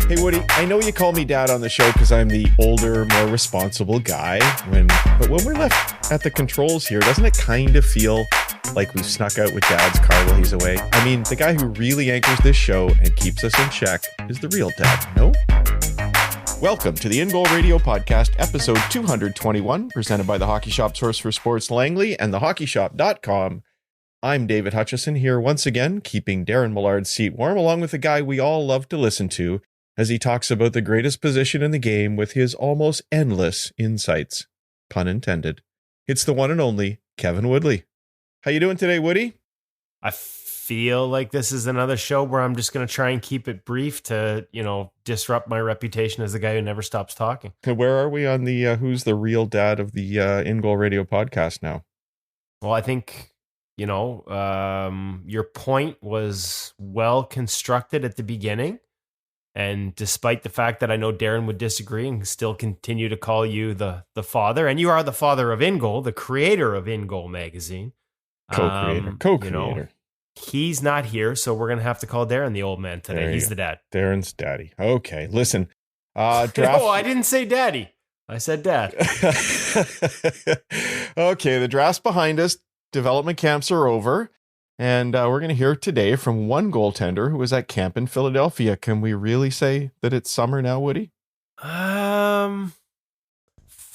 Hey, Woody, I know you call me dad on the show because I'm the older, more responsible guy. But when we're left at the controls here, doesn't it kind of feel like we've snuck out with Dad's car while he's away? I mean, the guy who really anchors this show and keeps us in check is the real dad, no? Welcome to the InGoal Radio Podcast, episode 221, presented by the Hockey Shop, source for sports Langley, and thehockeyshop.com. I'm David Hutchison here once again, keeping Darren Millard's seat warm, along with the guy we all love to listen to, as he talks about the greatest position in the game with his almost endless insights. Pun intended. It's the one and only Kevin Woodley. How you doing today, Woody? I feel like this is another show where I'm just going to try and keep it brief to, disrupt my reputation as the guy who never stops talking. Where are we on the who's the real dad of the InGoal Radio podcast now? Well, I think, your point was well constructed at the beginning. And despite the fact that I know Darren would disagree and still continue to call you the father, and you are the father of InGoal, the creator of InGoal magazine. Co-creator. He's not here, so we're going to have to call Darren the old man today. He's the dad. Darren's daddy. Okay, listen. Draft. No, I didn't say daddy. I said dad. Okay, the draft's behind us. Development camps are over. And we're going to hear today from one goaltender who was at camp in Philadelphia. Can we really say that it's summer now, Woody? Fair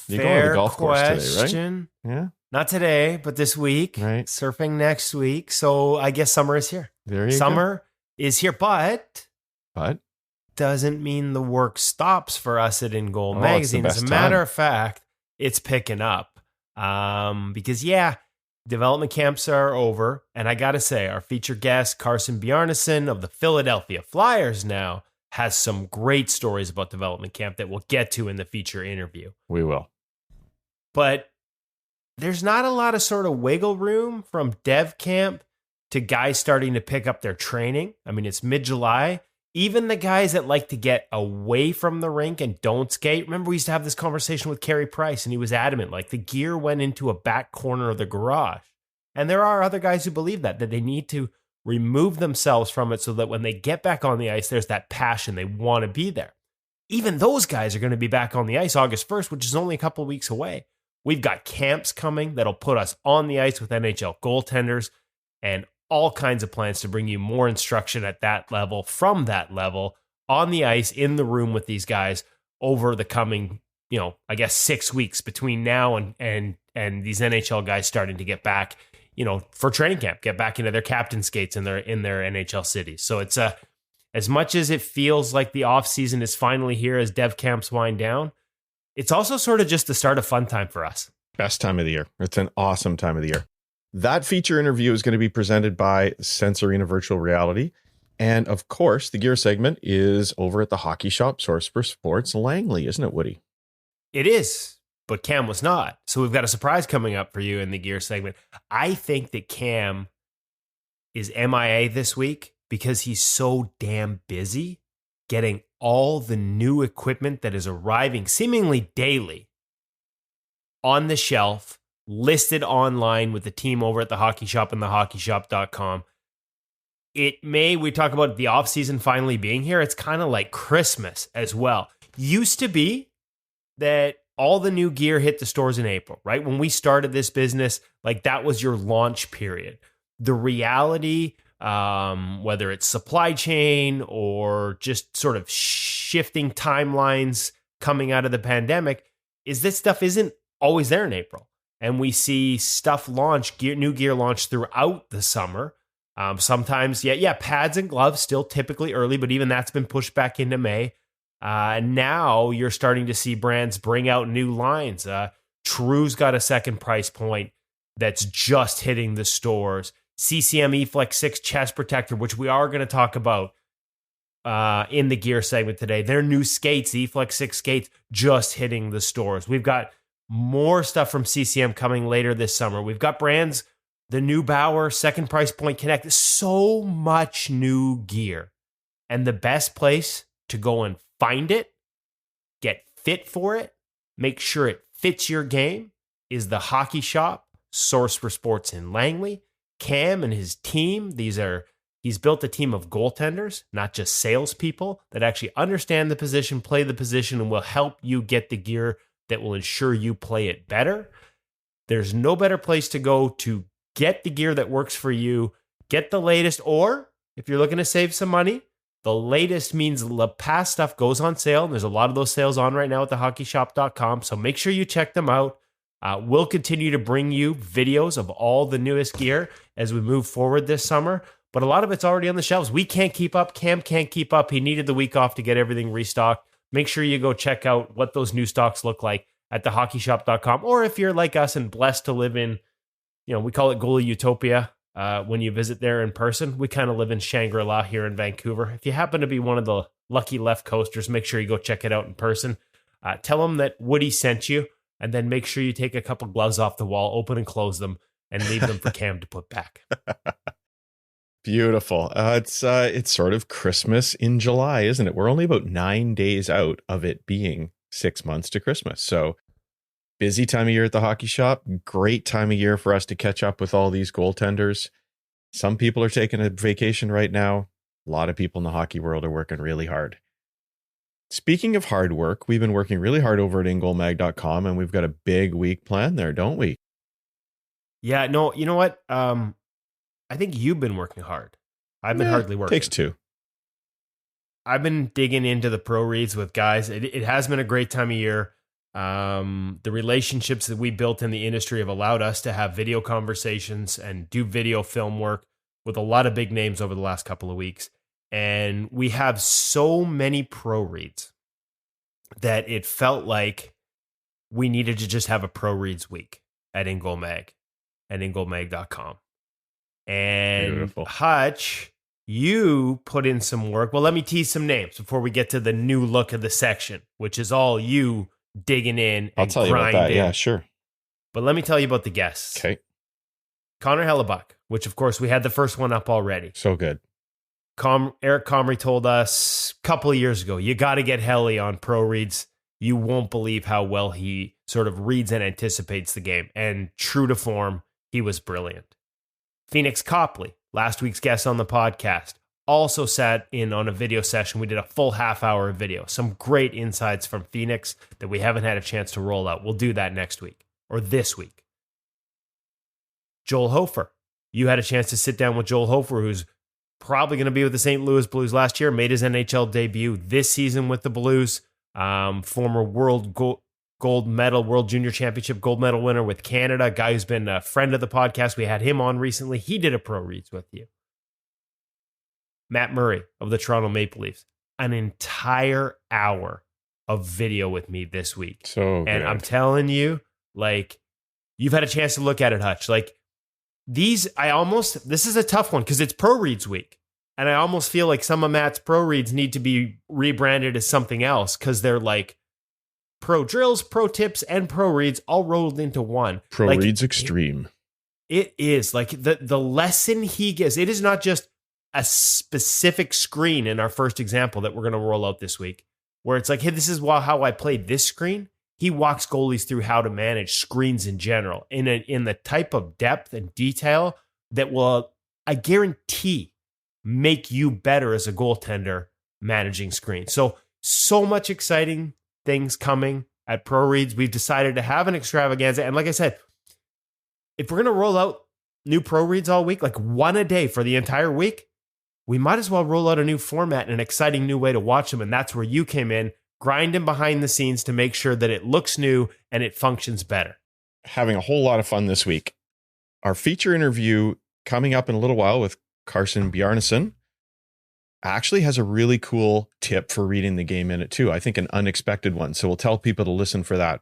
You're going to the golf question. course today, right? Yeah. Not today, but this week. Right. Surfing next week. So I guess summer is here. There you go. Summer is here, but doesn't mean the work stops for us at InGoal magazine. As a matter of fact, it's picking up. Because development camps are over, and I gotta say, our featured guest, Carson Bjarnason of the Philadelphia Flyers now, has some great stories about development camp that we'll get to in the feature interview. We will. But there's not a lot of sort of wiggle room from dev camp to guys starting to pick up their training. I mean, it's mid-July. Even the guys that like to get away from the rink and don't skate. Remember, we used to have this conversation with Carey Price, and he was adamant, like the gear went into a back corner of the garage. And there are other guys who believe that they need to remove themselves from it so that when they get back on the ice, there's that passion. They want to be there. Even those guys are going to be back on the ice August 1st, which is only a couple of weeks away. We've got camps coming that'll put us on the ice with NHL goaltenders and all kinds of plans to bring you more instruction at that level, from that level, on the ice, in the room with these guys over the coming, 6 weeks between now and these NHL guys starting to get back, for training camp, get back into their captain skates in their NHL cities. So it's as much as it feels like the offseason is finally here as dev camps wind down, it's also sort of just the start of fun time for us. Best time of the year. It's an awesome time of the year. That feature interview is going to be presented by Sense Arena Virtual Reality. And of course, the gear segment is over at the Hockey Shop, source for sports Langley, isn't it, Woody? It is, but Cam was not. So we've got a surprise coming up for you in the gear segment. I think that Cam is MIA this week because he's so damn busy getting all the new equipment that is arriving seemingly daily on the shelf, listed online with the team over at the Hockey Shop and thehockeyshop.com. We talk about the offseason finally being here. It's kind of like Christmas as well. Used to be that all the new gear hit the stores in April, right? When we started this business, like that was your launch period. The reality, whether it's supply chain or just sort of shifting timelines coming out of the pandemic, is this stuff isn't always there in April. And we see stuff launch, new gear launch throughout the summer. Sometimes, pads and gloves still typically early, but even that's been pushed back into May. Now you're starting to see brands bring out new lines. True's got a second price point that's just hitting the stores. CCM eFlex 6 chest protector, which we are going to talk about in the gear segment today. Their new skates, the eFlex 6 skates, just hitting the stores. We've got more stuff from CCM coming later this summer. We've got brands, the new Bauer, second price point Connect. So much new gear. And the best place to go and find it, get fit for it, make sure it fits your game, is the Hockey Shop, source for sports in Langley. Cam and his team, these are He's built a team of goaltenders, not just salespeople, that actually understand the position, play the position, and will help you get the gear that will ensure you play it better. There's no better place to go to get the gear that works for you, get the latest, or if you're looking to save some money, the latest means the past stuff goes on sale. And there's a lot of those sales on right now at thehockeyshop.com. So make sure you check them out. We'll continue to bring you videos of all the newest gear as we move forward this summer. But a lot of it's already on the shelves. We can't keep up. Cam can't keep up. He needed the week off to get everything restocked. Make sure you go check out what those new stocks look like at thehockeyshop.com. Or if you're like us and blessed to live in, we call it Goalie Utopia when you visit there in person. We kind of live in Shangri-La here in Vancouver. If you happen to be one of the lucky left coasters, make sure you go check it out in person. Tell them that Woody sent you, and then make sure you take a couple gloves off the wall, open and close them, and leave them for Cam to put back. Beautiful. It's sort of Christmas in July, isn't it? We're only about 9 days out of it being 6 months to Christmas. So busy time of year at the hockey shop. Great time of year for us to catch up with all these goaltenders. Some people are taking a vacation right now. A lot of people in the hockey world are working really hard. Speaking of hard work, we've been working really hard over at InGoalMag.com, and we've got a big week planned there, don't we? Yeah, no, you know what? I think you've been working hard. I've been hardly working. Takes two. I've been digging into the pro reads with guys. It has been a great time of year. The relationships that we built in the industry have allowed us to have video conversations and do video film work with a lot of big names over the last couple of weeks. And we have so many pro reads that it felt like we needed to just have a pro reads week at InGoal Mag and InGoalMag.com. And Beautiful. Hutch, you put in some work. Well, let me tease some names before we get to the new look of the section, which is all you digging in and I'll tell you about that. Yeah, sure. But let me tell you about the guests. Okay. Connor Hellebuck, which of course we had the first one up already. So good. Eric Comrie told us a couple of years ago, you got to get Helly on pro reads. You won't believe how well he sort of reads and anticipates the game. And true to form, he was brilliant. Phoenix Copley, last week's guest on the podcast, also sat in on a video session. We did a full half hour of video. Some great insights from Phoenix that we haven't had a chance to roll out. We'll do that next week or this week. Joel Hofer. You had a chance to sit down with Joel Hofer, who's probably going to be with the St. Louis Blues last year, made his NHL debut this season with the Blues, former world gold medal, World Junior Championship gold medal winner with Canada, a guy who's been a friend of the podcast. We had him on recently. He did a pro reads with you. Matt Murray of the Toronto Maple Leafs, an entire hour of video with me this week. So good. And I'm telling you, like, you've had a chance to look at it, Hutch. Like, this is a tough one because it's pro reads week. And I almost feel like some of Matt's pro reads need to be rebranded as something else because they're like pro drills, pro tips, and pro reads all rolled into one. Pro like, reads extreme. It is like the lesson he gives. It is not just a specific screen in our first example that we're going to roll out this week, where it's like, hey, this is how I played this screen. He walks goalies through how to manage screens in general in the type of depth and detail that will, I guarantee, make you better as a goaltender managing screens. So much exciting things coming at Pro Reads. We've decided to have an extravaganza. And like I said, if we're going to roll out new Pro Reads all week, like one a day for the entire week, we might as well roll out a new format and an exciting new way to watch them. And that's where you came in, grinding behind the scenes to make sure that it looks new and it functions better. Having a whole lot of fun this week. Our feature interview coming up in a little while with Carson Bjarnason actually has a really cool tip for reading the game in it too. I think an unexpected one. So we'll tell people to listen for that.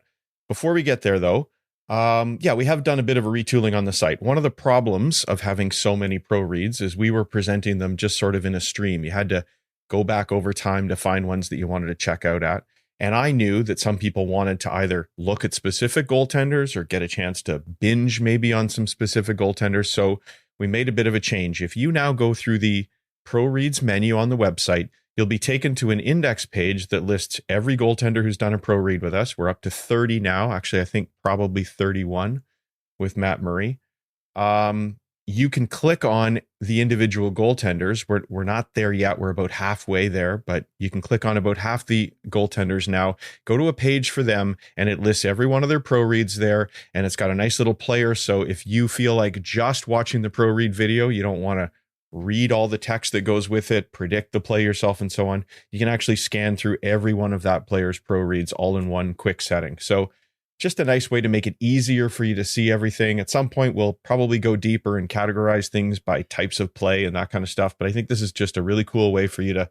Before we get there though, we have done a bit of a retooling on the site. One of the problems of having so many pro reads is we were presenting them just sort of in a stream. You had to go back over time to find ones that you wanted to check out at. And I knew that some people wanted to either look at specific goaltenders or get a chance to binge maybe on some specific goaltenders. So we made a bit of a change. If you now go through the Pro Reads menu on the website, you'll be taken to an index page that lists every goaltender who's done a pro read with us. We're up to 30 now. Actually, I think probably 31 with Matt Murray. You you can click on the individual goaltenders. We're not there yet. We're about halfway there, but you can click on about half the goaltenders now. Go to a page for them, and it lists every one of their pro reads there, and it's got a nice little player. So if you feel like just watching the pro read video, you don't want to read all the text that goes with it, predict the play yourself, and so on, you can actually scan through every one of that player's pro reads all in one quick setting. So just a nice way to make it easier for you to see everything. At some point, we'll probably go deeper and categorize things by types of play and that kind of stuff. But I think this is just a really cool way for you to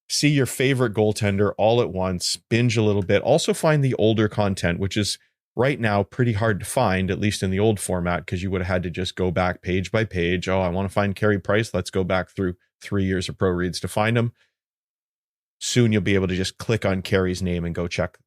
see your favorite goaltender all at once, binge a little bit, also find the older content, which is right now pretty hard to find, at least in the old format, because you would have had to just go back page by page. Oh, I want to find Carey Price. Let's go back through 3 years of pro reads to find him. Soon you'll be able to just click on Carey's name and go check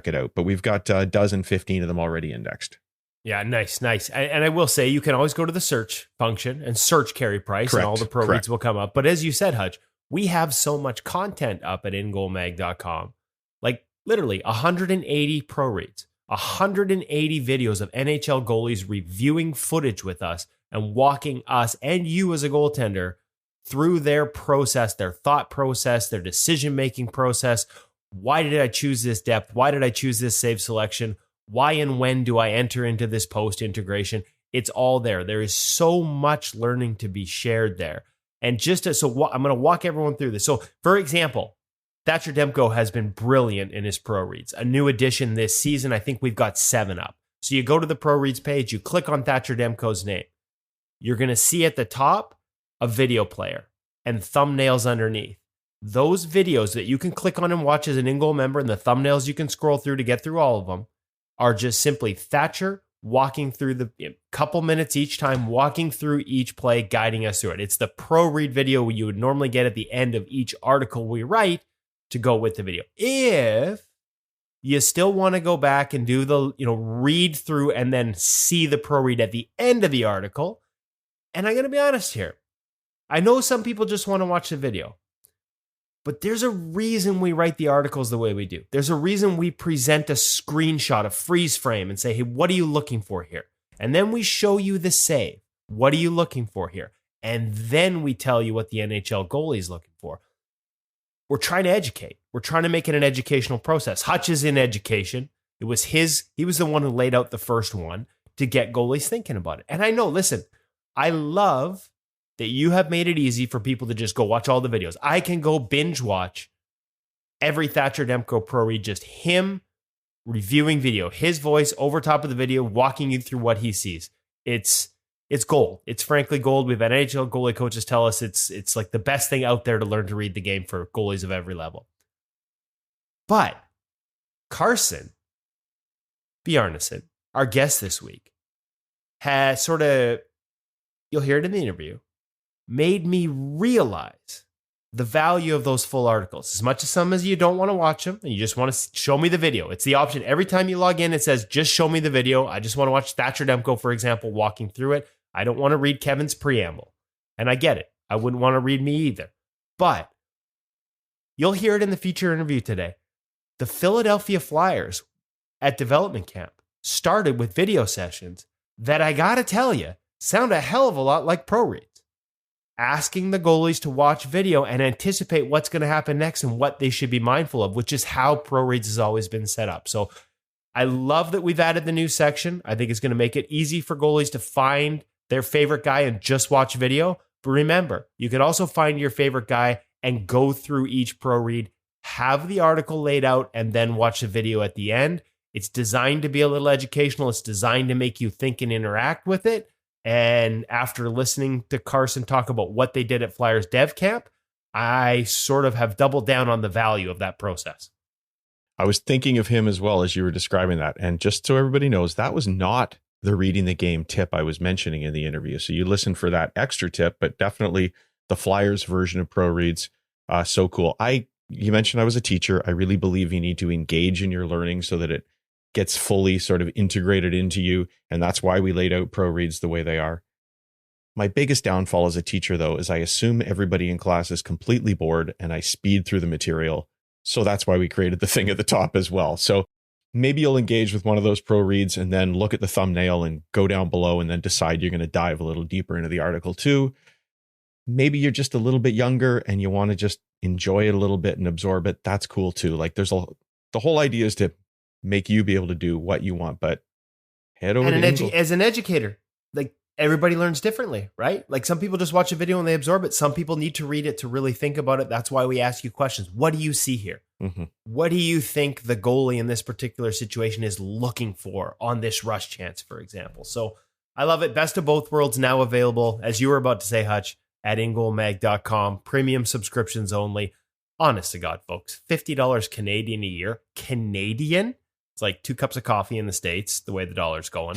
it out. But we've got a dozen, 15 of them already indexed. Yeah, nice. And I will say, you can always go to the search function and search Carey Price, and all the pro reads will come up. But as you said, Hutch, we have so much content up at ingoalmag.com. Like literally 180 pro reads, 180 videos of NHL goalies reviewing footage with us and walking us and you as a goaltender through their process, their thought process, their decision-making process. Why did I choose this depth? Why did I choose this save selection? Why and when do I enter into this post integration? It's all there. There is so much learning to be shared there. And I'm going to walk everyone through this. So, for example, Thatcher Demko has been brilliant in his pro reads. A new addition this season. I think we've got 7 up. So you go to the pro reads page, you click on Thatcher Demko's name. You're going to see at the top a video player and thumbnails underneath. Those videos that you can click on and watch as an InGoal member, and the thumbnails you can scroll through to get through all of them, are just simply Thatcher walking through the couple minutes each time, walking through each play, guiding us through it. It's the pro read video you would normally get at the end of each article we write to go with the video. If you still want to go back and do the, read through and then see the pro read at the end of the article, and I'm going to be honest here, I know some people just want to watch the video. But there's a reason we write the articles the way we do. There's a reason we present a screenshot, a freeze frame, and say, hey, what are you looking for here? And then we show you the save. What are you looking for here? And then we tell you what the NHL goalie is looking for. We're trying to educate. We're trying to make it an educational process. Hutch is in education. He was the one who laid out the first one to get goalies thinking about it. And I know, listen, I love that you have made it easy for people to just go watch all the videos. I can go binge watch every Thatcher Demko pro read, just him reviewing video, his voice over top of the video, walking you through what he sees. It's gold. It's frankly gold. We've had NHL goalie coaches tell us it's like the best thing out there to learn to read the game for goalies of every level. But Carson Bjarnason, our guest this week, has sort of, you'll hear it in the interview, made me realize the value of those full articles. As much as some of you don't want to watch them and you just want to show me the video. It's the option. Every time you log in, it says, just show me the video. I just want to watch Thatcher Demko, for example, walking through it. I don't want to read Kevin's preamble. And I get it. I wouldn't want to read me either. But you'll hear it in the feature interview today. The Philadelphia Flyers at development camp started with video sessions that, I got to tell you, sound a hell of a lot like pro reads. Asking the goalies to watch video and anticipate what's going to happen next and what they should be mindful of, which is how pro reads has always been set up. So I love that we've added the new section. I think it's going to make it easy for goalies to find their favorite guy and just watch video. But remember, you can also find your favorite guy and go through each pro read, have the article laid out, and then watch the video at the end. It's designed to be a little educational. It's designed to make you think and interact with it. And after listening to Carson talk about what they did at Flyers Dev Camp, I sort of have doubled down on the value of that process. I was thinking of him as well as you were describing that. And just so everybody knows, that was not the reading the game tip I was mentioning in the interview. So you listen for that extra tip, but definitely the Flyers version of pro reads. So cool. You mentioned I was a teacher. I really believe you need to engage in your learning so that it gets fully sort of integrated into you. And that's why we laid out pro reads the way they are. My biggest downfall as a teacher, though, is I assume everybody in class is completely bored and I speed through the material. So that's why we created the thing at the top as well. So maybe you'll engage with one of those pro reads and then look at the thumbnail and go down below and then decide you're going to dive a little deeper into the article too. Maybe you're just a little bit younger and you want to just enjoy it a little bit and absorb it. That's cool too. Like the whole idea is to make you be able to do what you want, but head over And to as an educator, like everybody learns differently, right? Like some people just watch a video and they absorb it. Some people need to read it to really think about it. That's why we ask you questions. What do you see here? Mm-hmm. What do you think the goalie in this particular situation is looking for on this rush chance, for example? So I love it. Best of both worlds now available, as you were about to say, Hutch, at InGoalMag.com. Premium subscriptions only. Honest to God, folks, $50 Canadian a year. Canadian? It's like 2 cups of coffee in the States, the way the dollar's going.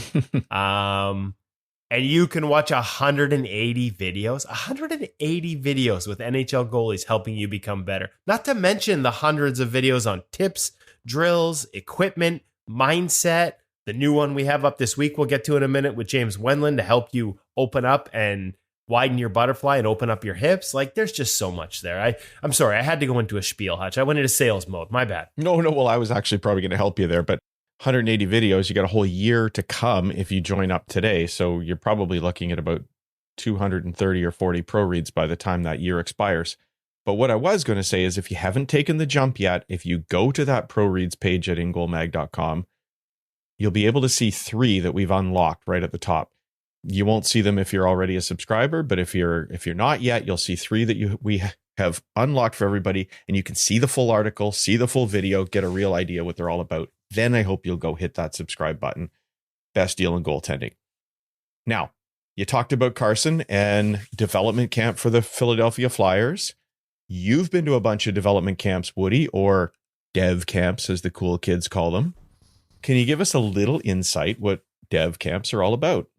And you can watch 180 videos, 180 videos with NHL goalies helping you become better. Not to mention the hundreds of videos on tips, drills, equipment, mindset. The new one we have up this week, we'll get to in a minute with James Wenland to help you open up and widen your butterfly and open up your hips. Like there's just so much there. I'm sorry, I had to go into a spiel, Hutch. I went into sales mode. My bad. No. Well, I was actually probably going to help you there, but 180 videos, you got a whole year to come if you join up today. So you're probably looking at about 230 or 40 pro reads by the time that year expires. But what I was going to say is if you haven't taken the jump yet, if you go to that pro reads page at ingoalmag.com, you'll be able to see 3 that we've unlocked right at the top. You won't see them if you're already a subscriber, but if you're not yet, you'll see 3 that we have unlocked for everybody, and you can see the full article, see the full video, get a real idea what they're all about. Then I hope you'll go hit that subscribe button. Best deal in goaltending. Now, you talked about Carson and development camp for the Philadelphia Flyers. You've been to a bunch of development camps, Woody, or dev camps, as the cool kids call them. Can you give us a little insight what dev camps are all about?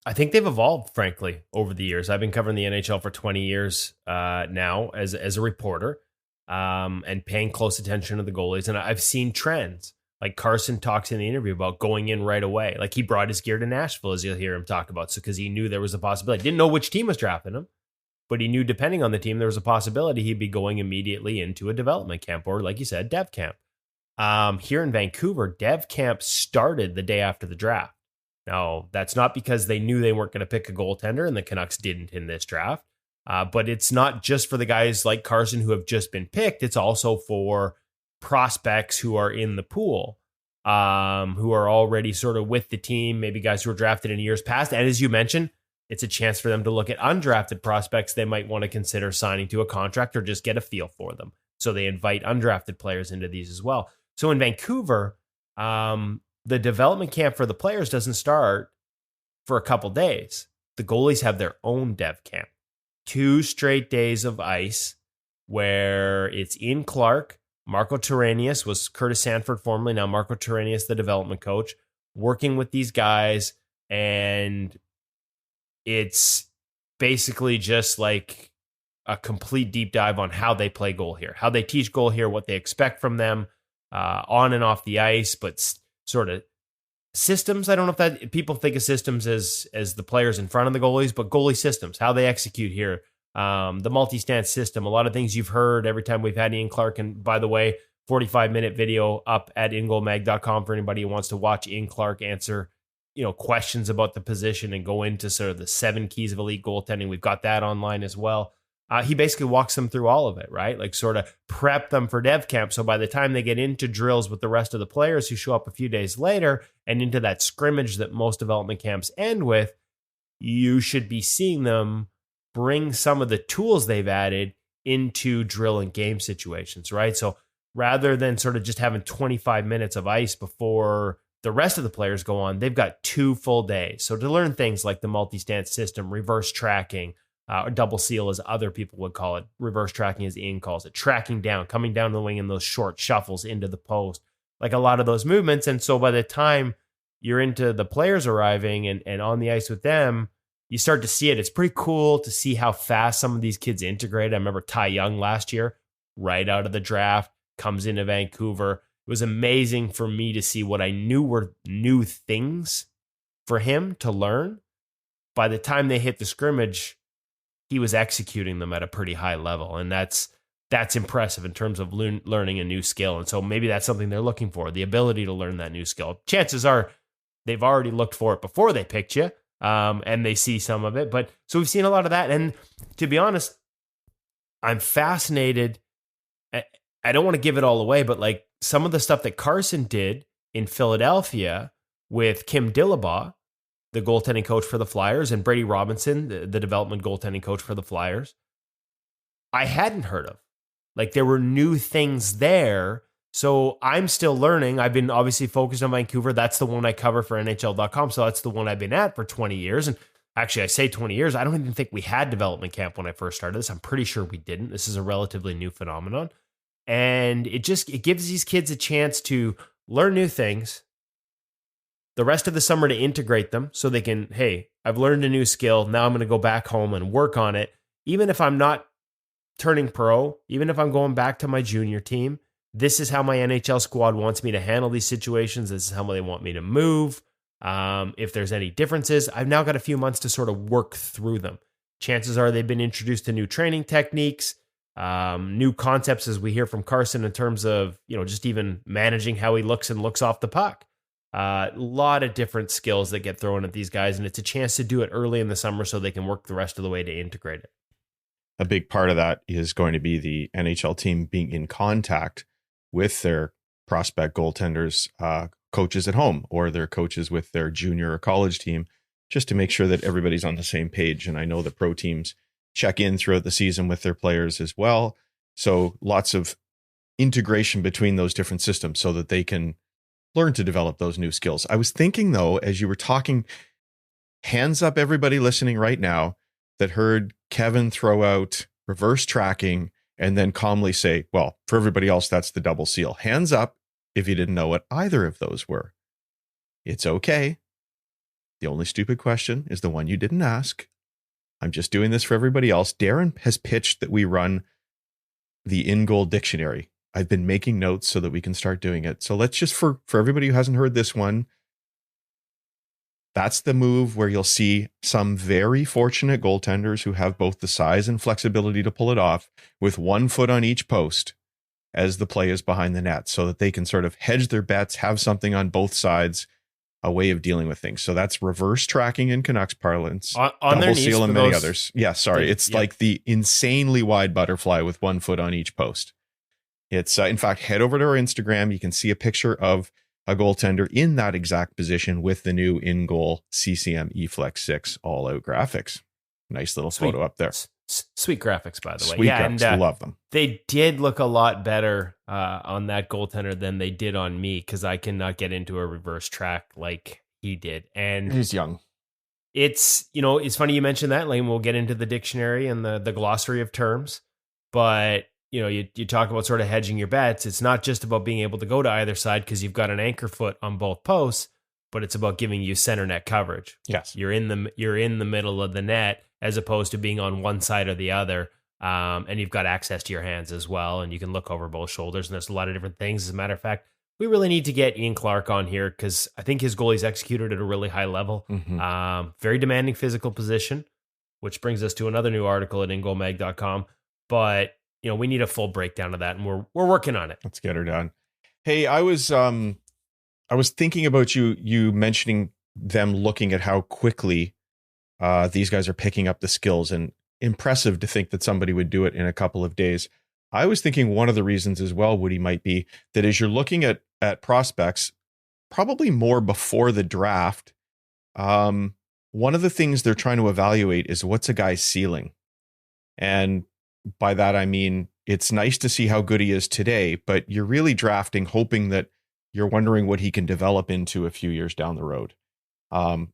I think they've evolved, frankly, over the years. I've been covering the NHL for 20 years now as a reporter and paying close attention to the goalies. And I've seen trends. Like Carson talks in the interview about going in right away. Like he brought his gear to Nashville, as you'll hear him talk about. So because he knew there was a possibility. Didn't know which team was drafting him, but he knew depending on the team, there was a possibility he'd be going immediately into a development camp or, like you said, dev camp. Here in Vancouver, dev camp started the day after the draft. Now, that's not because they knew they weren't going to pick a goaltender, and the Canucks didn't in this draft. But it's not just for the guys like Carson who have just been picked. It's also for prospects who are in the pool, who are already sort of with the team, maybe guys who were drafted in years past. And as you mentioned, it's a chance for them to look at undrafted prospects they might want to consider signing to a contract or just get a feel for them. So they invite undrafted players into these as well. So in Vancouver, the development camp for the players doesn't start for a couple days. The goalies have their own dev camp. 2 straight days of ice where it's in Clark. Marco Terranius was Curtis Sanford formerly, now Marco Terranius, the development coach, working with these guys. And it's basically just like a complete deep dive on how they play goal here, how they teach goal here, what they expect from them on and off the ice, but sort of systems. I don't know if that people think of systems as the players in front of the goalies, but goalie systems, how they execute here. The multi-stance system, a lot of things you've heard every time we've had Ian Clark. And by the way, 45-minute video up at ingoalmag.com for anybody who wants to watch Ian Clark answer, questions about the position and go into sort of the 7 keys of elite goaltending. We've got that online as well. He basically walks them through all of it, right? Like sort of prep them for dev camp. So by the time they get into drills with the rest of the players who show up a few days later and into that scrimmage that most development camps end with, you should be seeing them bring some of the tools they've added into drill and game situations, right? So rather than sort of just having 25 minutes of ice before the rest of the players go on, they've got 2 full days. So to learn things like the multi-stance system, reverse tracking, or double seal as other people would call it, reverse tracking as Ian calls it, tracking down, coming down the wing in those short shuffles into the post, like a lot of those movements. And so by the time you're into the players arriving and on the ice with them, you start to see it. It's pretty cool to see how fast some of these kids integrate. I remember Ty Young last year, right out of the draft, comes into Vancouver. It was amazing for me to see what I knew were new things for him to learn. By the time they hit the scrimmage, he was executing them at a pretty high level. And that's that's impressive in terms of learning a new skill. And so maybe that's something they're looking for, the ability to learn that new skill. Chances are they've already looked for it before they picked you, and they see some of it. But so we've seen a lot of that. And to be honest, I'm fascinated. I don't want to give it all away, but like some of the stuff that Carson did in Philadelphia with Kim Dillabaugh, the goaltending coach for the Flyers, and Brady Robinson, the development goaltending coach for the Flyers, I hadn't heard of. Like there were new things there. So I'm still learning. I've been obviously focused on Vancouver. That's the one I cover for NHL.com. So that's the one I've been at for 20 years. And actually, I say 20 years. I don't even think we had development camp when I first started this. I'm pretty sure we didn't. This is a relatively new phenomenon. And it gives these kids a chance to learn new things, the rest of the summer to integrate them so they can, hey, I've learned a new skill. Now I'm going to go back home and work on it. Even if I'm not turning pro, even if I'm going back to my junior team, this is how my NHL squad wants me to handle these situations. This is how they want me to move. If there's any differences, I've now got a few months to sort of work through them. Chances are they've been introduced to new training techniques, new concepts, as we hear from Carson, in terms of, just even managing how he looks and looks off the puck. A lot of different skills that get thrown at these guys, and it's a chance to do it early in the summer so they can work the rest of the way to integrate it. A big part of that is going to be the NHL team being in contact with their prospect goaltenders, coaches at home, or their coaches with their junior or college team, just to make sure that everybody's on the same page. And I know the pro teams check in throughout the season with their players as well. So lots of integration between those different systems so that they can learn to develop those new skills. I was thinking, though, as you were talking, hands up, everybody listening right now that heard Kevin throw out reverse tracking and then calmly say, well, for everybody else, that's the double seal. Hands up if you didn't know what either of those were. It's okay. The only stupid question is the one you didn't ask. I'm just doing this for everybody else. Darren has pitched that we run the InGoal dictionary. I've been making notes so that we can start doing it. So let's just, for everybody who hasn't heard this one, that's the move where you'll see some very fortunate goaltenders who have both the size and flexibility to pull it off with 1 foot on each post as the play is behind the net so that they can sort of hedge their bets, have something on both sides, a way of dealing with things. So that's reverse tracking in Canucks parlance, on double their seal and many those, others. Yeah, sorry. It's like the insanely wide butterfly with 1 foot on each post. It's in fact, head over to our Instagram. You can see a picture of a goaltender in that exact position with the new InGoal CCM eFlex 6 all-out graphics. Nice little photo up there. Sweet graphics, by the way. Sweet graphics. And love them. They did look a lot better on that goaltender than they did on me, because I cannot get into a reverse track like he did. And he's young. It's, it's funny you mentioned that, Lane. We'll get into the dictionary and the glossary of terms, but you talk about sort of hedging your bets. It's not just about being able to go to either side because you've got an anchor foot on both posts, but it's about giving you center net coverage. Yes. You're in the middle of the net as opposed to being on one side or the other. And you've got access to your hands as well, and you can look over both shoulders, and there's a lot of different things. As a matter of fact, we really need to get Ian Clark on here because I think his goalie's executed at a really high level. Mm-hmm. Very demanding physical position, which brings us to another new article at ingoalmag.com. But we need a full breakdown of that, and we're working on it. Let's get her done. Hey, I was thinking about you mentioning them looking at how quickly these guys are picking up the skills, and impressive to think that somebody would do it in a couple of days. I was thinking one of the reasons as well, Woody, might be that as you're looking at prospects, probably more before the draft, one of the things they're trying to evaluate is what's a guy's ceiling. And by that, I mean, it's nice to see how good he is today, but you're really drafting, hoping that you're wondering what he can develop into a few years down the road.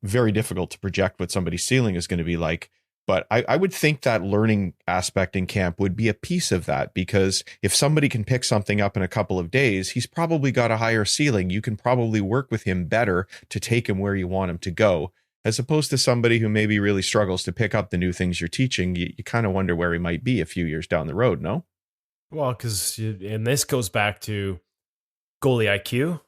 Very difficult to project what somebody's ceiling is going to be like. But I would think that learning aspect in camp would be a piece of that, because if somebody can pick something up in a couple of days, he's probably got a higher ceiling. You can probably work with him better to take him where you want him to go, as opposed to somebody who maybe really struggles to pick up the new things you're teaching. You kind of wonder where he might be a few years down the road, no? Well, and this goes back to goalie IQ,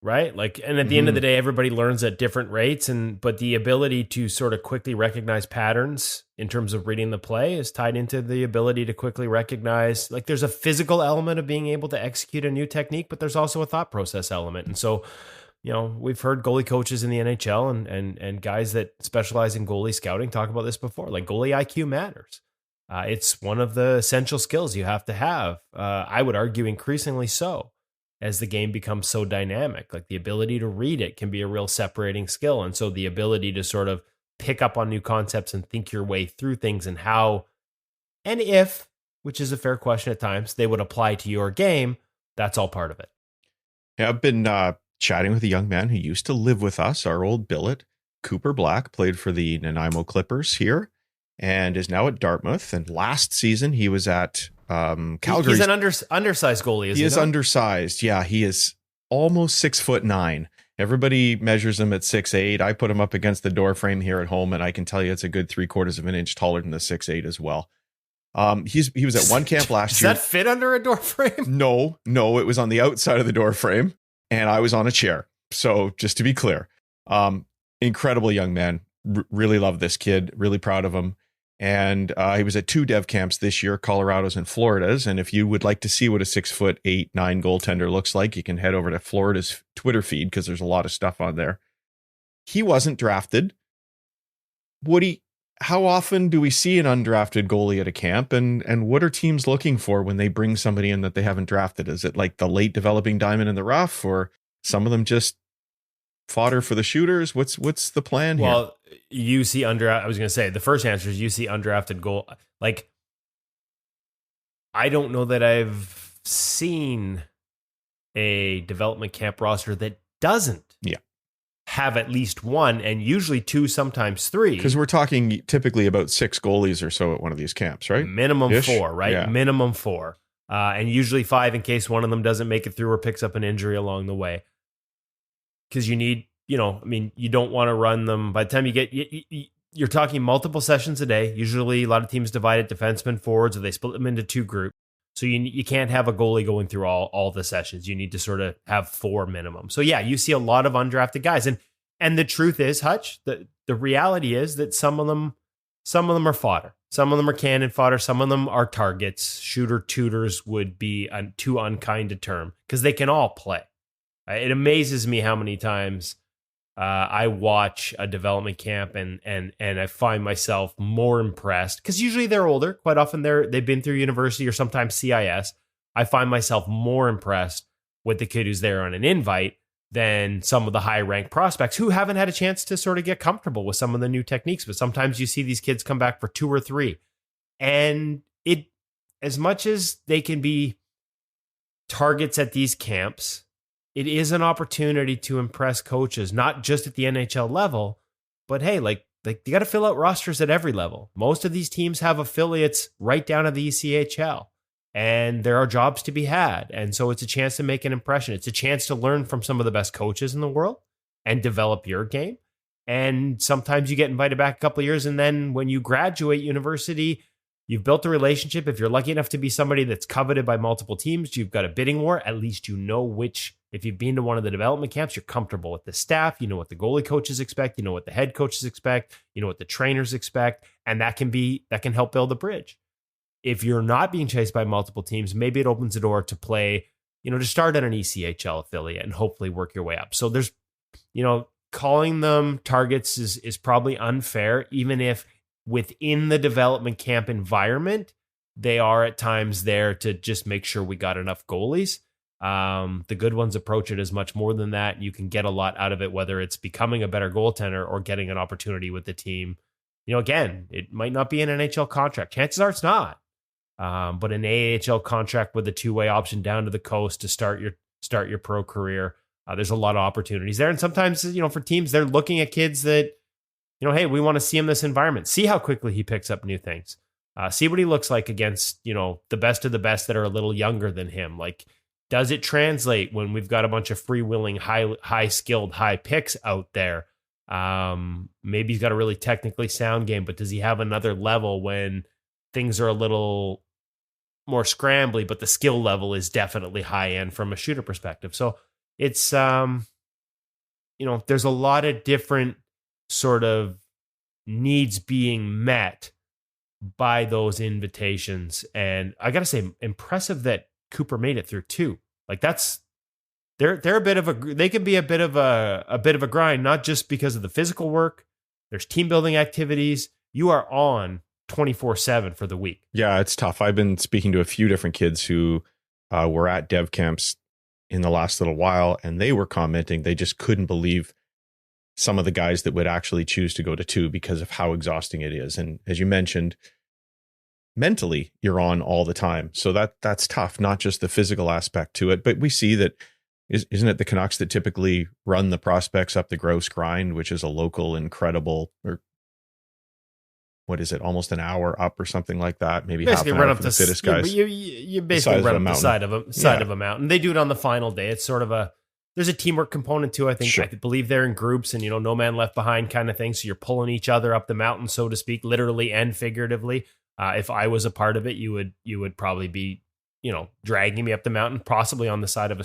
right? Like, and at the end of the day, everybody learns at different rates, but the ability to sort of quickly recognize patterns in terms of reading the play is tied into the ability to quickly recognize, like, there's a physical element of being able to execute a new technique, but there's also a thought process element. And so, we've heard goalie coaches in the NHL and guys that specialize in goalie scouting talk about this before. Like, goalie IQ matters. It's one of the essential skills you have to have. I would argue increasingly so as the game becomes so dynamic. Like, the ability to read it can be a real separating skill. And so the ability to sort of pick up on new concepts and think your way through things and how and if, which is a fair question at times, they would apply to your game, that's all part of it. Yeah, I've been chatting with a young man who used to live with us, our old billet, Cooper Black, played for the Nanaimo Clippers here and is now at Dartmouth. And last season he was at Calgary. He's an undersized goalie, he is undersized. Yeah, he is almost 6'9". Everybody measures him at 6'8". I put him up against the door frame here at home, and I can tell you it's a good 3/4 of an inch taller than the 6'8" as well. He was at one camp last year. Does that fit under a door frame? No, it was on the outside of the door frame, and I was on a chair. So just to be clear, incredible young man. Really love this kid. Really proud of him. And he was at 2 dev camps this year, Colorado's and Florida's. And if you would like to see what a 6'8", 9 goaltender looks like, you can head over to Florida's Twitter feed because there's a lot of stuff on there. He wasn't drafted. How often do we see an undrafted goalie at a camp? And what are teams looking for when they bring somebody in that they haven't drafted? Is it like the late developing diamond in the rough, or some of them just fodder for the shooters? What's the plan here? Well, you see I was going to say, the first answer is you see undrafted goal. Like, I don't know that I've seen a development camp roster that doesn't have at least one, and usually 2, sometimes 3. Because we're talking typically about 6 goalies or so at one of these camps, right? Minimum Ish? 4, right? Yeah. Minimum 4. And usually 5 in case one of them doesn't make it through or picks up an injury along the way. Because you need, you don't want to run them. By the time you get, you're talking multiple sessions a day. Usually a lot of teams divide it defensemen, forwards, or they split them into 2 groups. So you can't have a goalie going through all the sessions. You need to sort of have 4 minimum. So yeah, you see a lot of undrafted guys. And the truth is, Hutch, the reality is that some of them are fodder. Some of them are cannon fodder. Some of them are targets. Shooter tutors would be too unkind a term, because they can all play. It amazes me how many times I watch a development camp and I find myself more impressed, because usually they're older. Quite often they've been through university or sometimes CIS. I find myself more impressed with the kid who's there on an invite than some of the high-ranked prospects who haven't had a chance to sort of get comfortable with some of the new techniques. But sometimes you see these kids come back for 2 or 3. And it, as much as they can be targets at these camps, it is an opportunity to impress coaches, not just at the NHL level, but hey, like you got to fill out rosters at every level. Most of these teams have affiliates right down to the ECHL, and there are jobs to be had. And so it's a chance to make an impression. It's a chance to learn from some of the best coaches in the world and develop your game. And sometimes you get invited back a couple of years, and then when you graduate university, you've built a relationship. If you're lucky enough to be somebody that's coveted by multiple teams, you've got a bidding war. At least you know which. If you've been to one of the development camps, you're comfortable with the staff. You know what the goalie coaches expect. You know what the head coaches expect. You know what the trainers expect. And that can help build a bridge. If you're not being chased by multiple teams, maybe it opens the door to play, to start at an ECHL affiliate and hopefully work your way up. So there's, calling them targets is probably unfair, even if within the development camp environment, they are at times there to just make sure we got enough goalies. The good ones approach it as much more than that. You can get a lot out of it, whether it's becoming a better goaltender or getting an opportunity with the team. Again, it might not be an NHL contract. Chances are it's not. But an AHL contract with a 2-way option down to the coast to start your pro career. There's a lot of opportunities there. And sometimes, for teams, they're looking at kids that, hey, we want to see him in this environment. See how quickly he picks up new things. See what he looks like against, the best of the best that are a little younger than him. Like, does it translate when we've got a bunch of freewheeling, high skilled, high picks out there? Maybe he's got a really technically sound game, but does he have another level when things are a little more scrambly, but the skill level is definitely high end from a shooter perspective? So it's there's a lot of different sort of needs being met by those invitations. And I got to say, impressive that Cooper made it through too. Like they're they can be a bit of a grind, not just because of the physical work. There's team building activities. You are on 24/7 for the week. Yeah, it's tough. I've been speaking to a few different kids who were at dev camps in the last little while, and they were commenting they just couldn't believe some of the guys that would actually choose to go to 2 because of how exhausting it is. And as you mentioned, mentally you're on all the time. So that's tough, not just the physical aspect to it, but we see that isn't it the Canucks that typically run the prospects up the gross grind, which is a local incredible, or what is it, almost an hour up or something like that, maybe basically half an run hour up for the fittest guys. You basically run up the side of a mountain. They do it on the final day. It's sort of there's a teamwork component too. I think Sure. I believe they're in groups and no man left behind kind of thing. So you're pulling each other up the mountain, so to speak, literally and figuratively. If I was a part of it, you would probably be dragging me up the mountain, possibly on the side of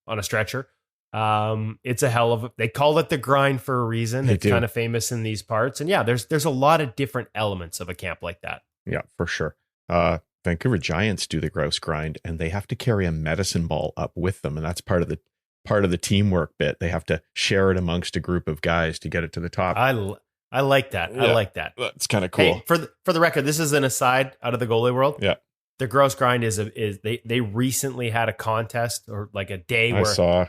on a stretcher. It's a hell of a, they call it the grind for a reason. It's kind of famous in these parts. And yeah, there's a lot of different elements of a camp like that. Yeah, for sure. Vancouver Giants do the gross grind, and they have to carry a medicine ball up with them. And that's part of the teamwork bit. They have to share it amongst a group of guys to get it to the top. I like that. Yeah, I like that. That's kind of cool. Hey, for the record, this is an aside out of the goalie world. Yeah. The gross grind is they recently had a contest or like a day where I saw.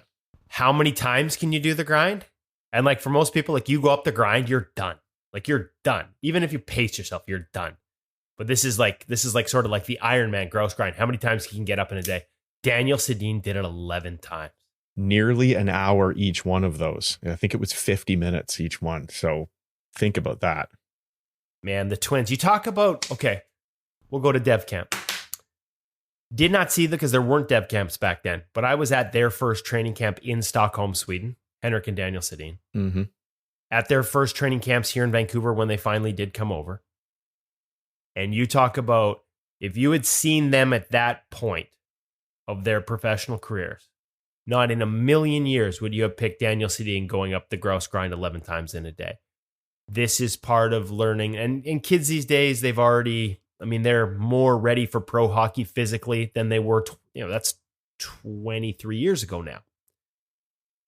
How many times can you do the grind? And like for most people, like you go up the grind, you're done. Like you're done. Even if you pace yourself, you're done. But this is like sort of like the Ironman gross grind. How many times can you get up in a day? Daniel Sedin did it 11 times. Nearly an hour each one of those. I think it was 50 minutes each one. So think about that. Man, the Twins. You talk about, okay, we'll go to dev camp. Did not see them because there weren't dev camps back then, but I was at their first training camp in Stockholm, Sweden, Henrik and Daniel Sedin. Mm-hmm. At their first training camps here in Vancouver when they finally did come over. And you talk about if you had seen them at that point of their professional careers, not in a million years would you have picked Daniel Sedin going up the gross grind 11 times in a day. This is part of learning. And kids these days, they're more ready for pro hockey physically than they were, that's 23 years ago now.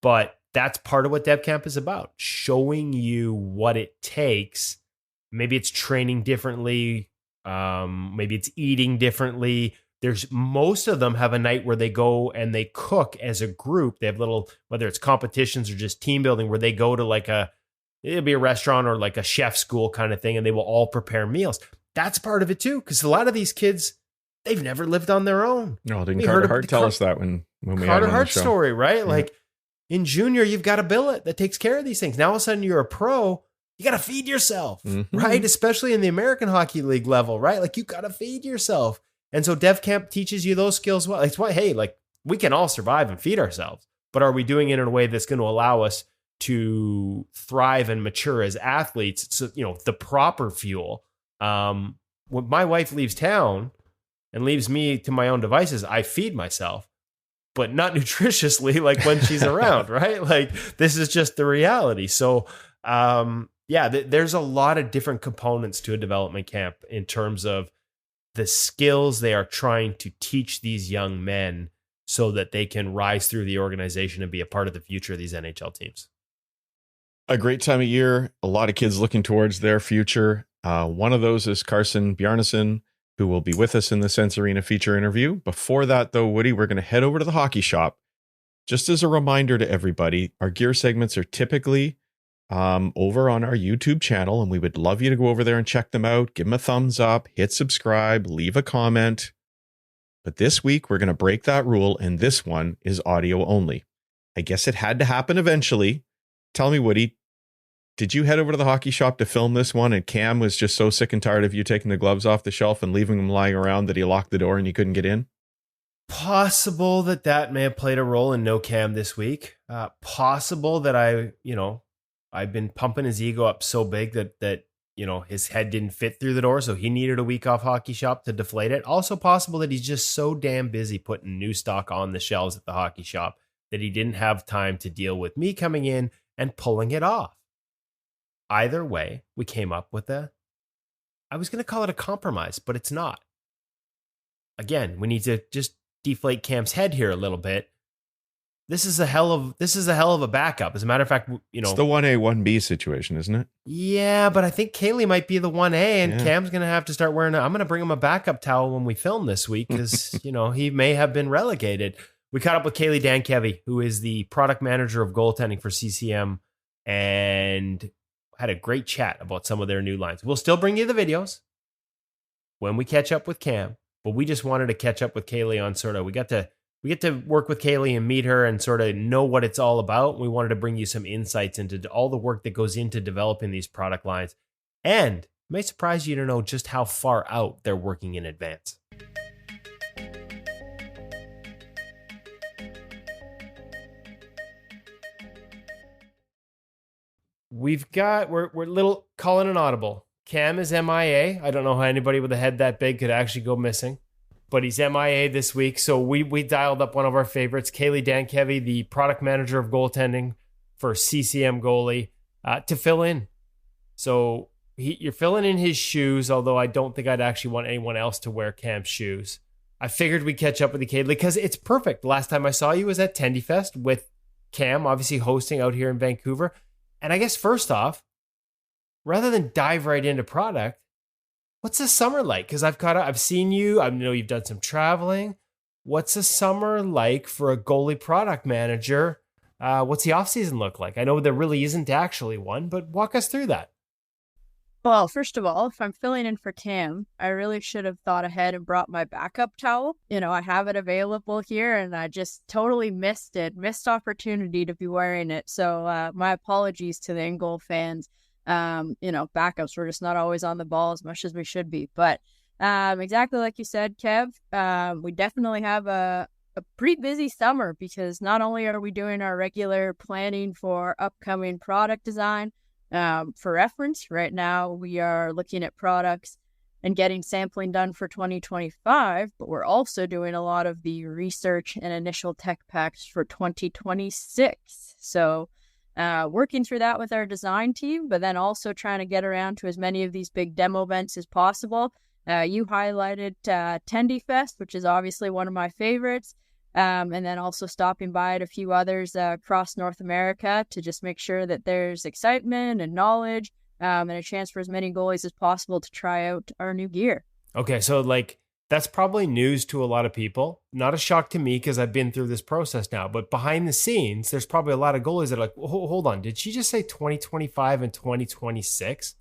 But that's part of what Dev Camp is about, showing you what it takes. Maybe it's training differently. Maybe it's eating differently. Most of them have a night where they go and they cook as a group. They have little, whether it's competitions or just team building, where they go to it'll be a restaurant or like a chef school kind of thing, and they will all prepare meals. That's part of it too, because a lot of these kids, they've never lived on their own. No, didn't Carter Hart tell us that when we had Carter him on Hart's the show? story, right? Yeah. Like in junior, you've got a billet that takes care of these things. Now all of a sudden you're a pro, you got to feed yourself, right? Especially in the American Hockey League level, right? Like you got to feed yourself. And so Dev Camp teaches you those skills well. It's why, hey, like we can all survive and feed ourselves, but are we doing it in a way that's going to allow us to thrive and mature as athletes? So, the proper fuel. When my wife leaves town and leaves me to my own devices, I feed myself, but not nutritiously like when she's around, right? Like this is just the reality. So, there's a lot of different components to a development camp in terms of the skills they are trying to teach these young men so that they can rise through the organization and be a part of the future of these NHL teams. A great time of year. A lot of kids looking towards their future. One of those is Carson Bjarnason, who will be with us in the Sense Arena feature interview. Before that, though, Woody, we're going to head over to the hockey shop. Just as a reminder to everybody, our gear segments are typically over on our YouTube channel, and we would love you to go over there and check them out. Give them a thumbs up, hit subscribe, leave a comment. But this week, we're going to break that rule, and this one is audio only. I guess it had to happen eventually. Tell me, Woody, did you head over to the hockey shop to film this one, and Cam was just so sick and tired of you taking the gloves off the shelf and leaving them lying around that he locked the door and you couldn't get in? Possible that may have played a role in no Cam this week. Possible that I've been pumping his ego up so big that his head didn't fit through the door, so he needed a week off hockey shop to deflate it. Also possible that he's just so damn busy putting new stock on the shelves at the hockey shop that he didn't have time to deal with me coming in and pulling it off. Either way, we came up with I was going to call it a compromise, but it's not. Again, we need to just deflate Cam's head here a little bit. This is a hell of a backup. As a matter of fact, it's the 1A, 1B situation, isn't it? Yeah, but I think Kaylie might be the 1A, and Cam's going to have to start wearing I'm going to bring him a backup towel when we film this week because, he may have been relegated. We caught up with Kaylie Dankevy, who is the product manager of goaltending for CCM, and had a great chat about some of their new lines. We'll still bring you the videos when we catch up with Cam, but we just wanted to catch up with Kaylie on sort of, we get to work with Kaylie and meet her and sort of know what it's all about. We wanted to bring you some insights into all the work that goes into developing these product lines. And it may surprise you to know just how far out they're working in advance. We're little calling an audible. Cam is MIA. I don't know how anybody with a head that big could actually go missing, but he's MIA this week. So we dialed up one of our favorites, Kaylie Dankevy, the product manager of goaltending for CCM Goalie, to fill in. So you're filling in his shoes, although I don't think I'd actually want anyone else to wear Cam's shoes. I figured we'd catch up with you, Kaylie, because it's perfect. The last time I saw you was at Tendy Fest with Cam, obviously hosting out here in Vancouver. And I guess first off, rather than dive right into product, what's the summer like? Because I've seen you. I know you've done some traveling. What's the summer like for a goalie product manager? What's the offseason look like? I know there really isn't actually one, but walk us through that. Well, first of all, if I'm filling in for Cam, I really should have thought ahead and brought my backup towel. I have it available here and I just totally missed opportunity to be wearing it. So my apologies to the InGoal fans. Backups, we're just not always on the ball as much as we should be. But exactly like you said, Kev, we definitely have a pretty busy summer because not only are we doing our regular planning for upcoming product design, for reference, right now we are looking at products and getting sampling done for 2025, but we're also doing a lot of the research and initial tech packs for 2026. So working through that with our design team, but then also trying to get around to as many of these big demo events as possible. You highlighted Tendy Fest, which is obviously one of my favorites. And then also stopping by at a few others across North America to just make sure that there's excitement and knowledge and a chance for as many goalies as possible to try out our new gear. Okay, so that's probably news to a lot of people. Not a shock to me because I've been through this process now. But behind the scenes, there's probably a lot of goalies that are like, hold on, did she just say 2025 and 2026?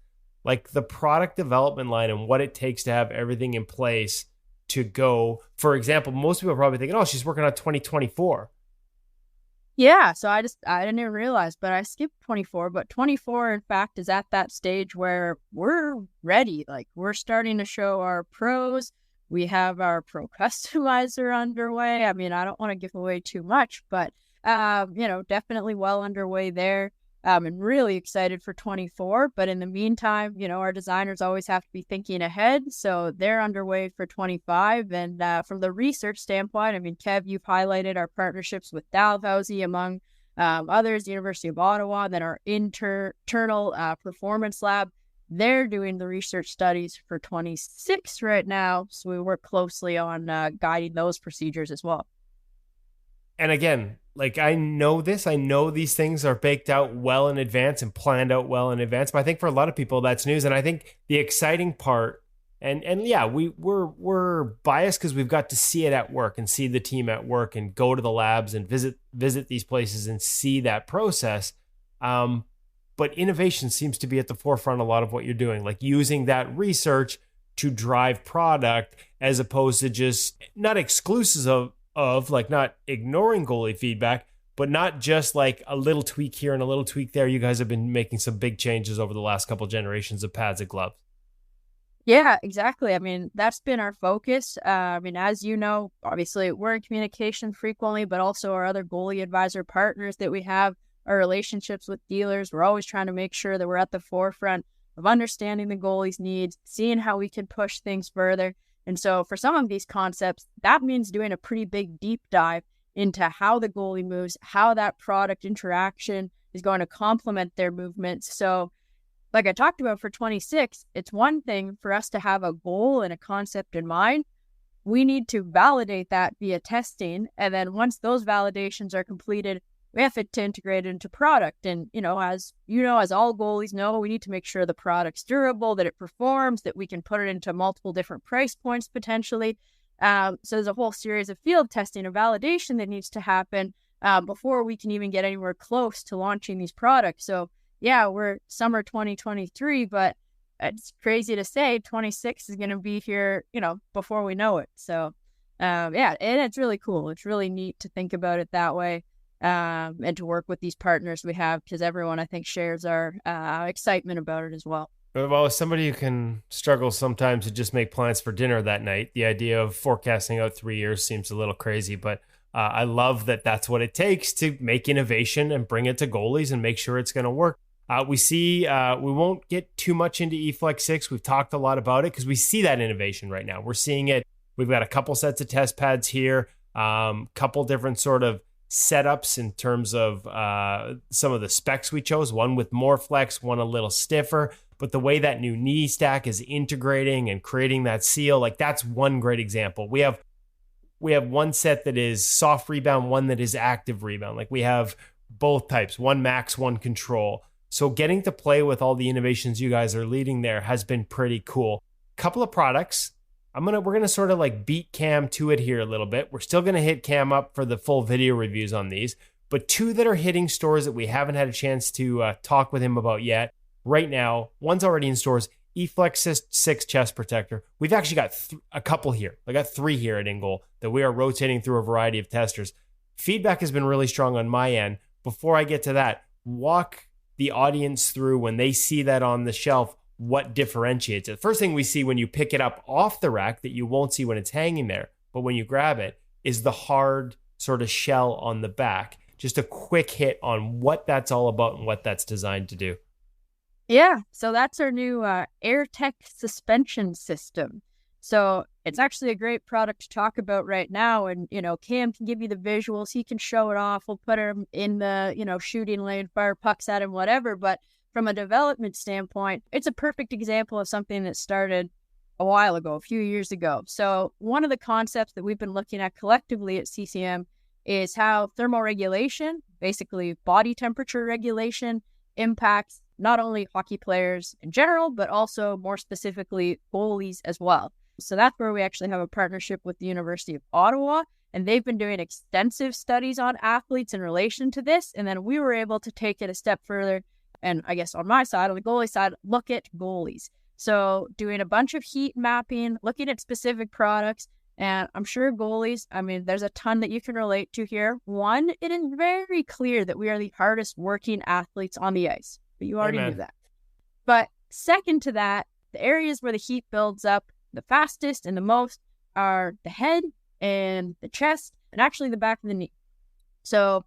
Like the product development line and what it takes to have everything in place to go. For example, most people are probably thinking, oh, she's working on 2024. Yeah, so I didn't even realize, but I skipped 24. But 24, in fact, is at that stage where we're ready. Like we're starting to show our pros. We have our pro customizer underway. I mean, I don't want to give away too much, but definitely well underway there. And really excited for 24. But in the meantime, our designers always have to be thinking ahead. So they're underway for 25. And from the research standpoint, I mean, Kev, you've highlighted our partnerships with Dalhousie, among others, the University of Ottawa, and then our internal performance lab. They're doing the research studies for 26 right now. So we work closely on guiding those procedures as well. And again, I know these things are baked out well in advance and planned out well in advance. But I think for a lot of people, that's news. And I think the exciting part, and yeah, we're biased because we've got to see it at work and see the team at work and go to the labs and visit these places and see that process. But innovation seems to be at the forefront of a lot of what you're doing, like using that research to drive product as opposed to just not exclusive of not ignoring goalie feedback, but not just like a little tweak here and a little tweak there. You guys have been making some big changes over the last couple generations of pads and gloves. Yeah, exactly. I mean, that's been our focus. As you know, obviously we're in communication frequently, but also our other goalie advisor partners that we have, our relationships with dealers. We're always trying to make sure that we're at the forefront of understanding the goalie's needs, seeing how we can push things further. And so for some of these concepts, that means doing a pretty big deep dive into how the goalie moves, how that product interaction is going to complement their movements. So like I talked about for 26, it's one thing for us to have a goal and a concept in mind. We need to validate that via testing. And then once those validations are completed, we have to integrate it into product. And, as all goalies know, we need to make sure the product's durable, that it performs, that we can put it into multiple different price points potentially. So there's a whole series of field testing and validation that needs to happen before we can even get anywhere close to launching these products. So yeah, we're summer 2023, but it's crazy to say 26 is going to be here, before we know it. So yeah, and it's really cool. It's really neat to think about it that way. And to work with these partners we have, because everyone, I think, shares our excitement about it as well. Well, as somebody who can struggle sometimes to just make plans for dinner that night, the idea of forecasting out 3 years seems a little crazy, but I love that that's what it takes to make innovation and bring it to goalies and make sure it's going to work. We won't get too much into eFlex 6. We've talked a lot about it because we see that innovation right now. We're seeing it. We've got a couple sets of test pads here, couple different sort of setups in terms of some of the specs we chose, one with more flex, one a little stiffer. But the way that new knee stack is integrating and creating that seal, like that's one great example. We have one set that is soft rebound, one that is active rebound. Like we have both types, one max, one control. So getting to play with all the innovations you guys are leading there has been pretty cool. Couple of products. We're gonna sort of like beat Cam to it here a little bit. We're still gonna hit Cam up for the full video reviews on these, but two that are hitting stores that we haven't had a chance to talk with him about yet. Right now, one's already in stores. eFlex 6 chest protector. We've actually got a couple here. I got 3 here at InGoal that we are rotating through a variety of testers. Feedback has been really strong on my end. Before I get to that, walk the audience through when they see that on the shelf, what differentiates it. First thing we see when you pick it up off the rack that you won't see when it's hanging there, but when you grab it, is the hard sort of shell on the back. Just a quick hit on what that's all about and what that's designed to do. Yeah, so that's our new AirTech suspension system. So it's actually a great product to talk about right now. And, Cam can give you the visuals. He can show it off. We'll put him in the, shooting lane, fire pucks at him, whatever. But from a development standpoint, it's a perfect example of something that started a while ago, a few years ago. So one of the concepts that we've been looking at collectively at CCM is how thermoregulation, basically body temperature regulation, impacts not only hockey players in general, but also more specifically goalies as well. So that's where we actually have a partnership with the University of Ottawa, and they've been doing extensive studies on athletes in relation to this. And then we were able to take it a step further. And I guess on my side, on the goalie side, look at goalies. So doing a bunch of heat mapping, looking at specific products. And I'm sure goalies, there's a ton that you can relate to here. One, it is very clear that we are the hardest working athletes on the ice. But you already knew that. But second to that, the areas where the heat builds up the fastest and the most are the head and the chest and actually the back of the knee. So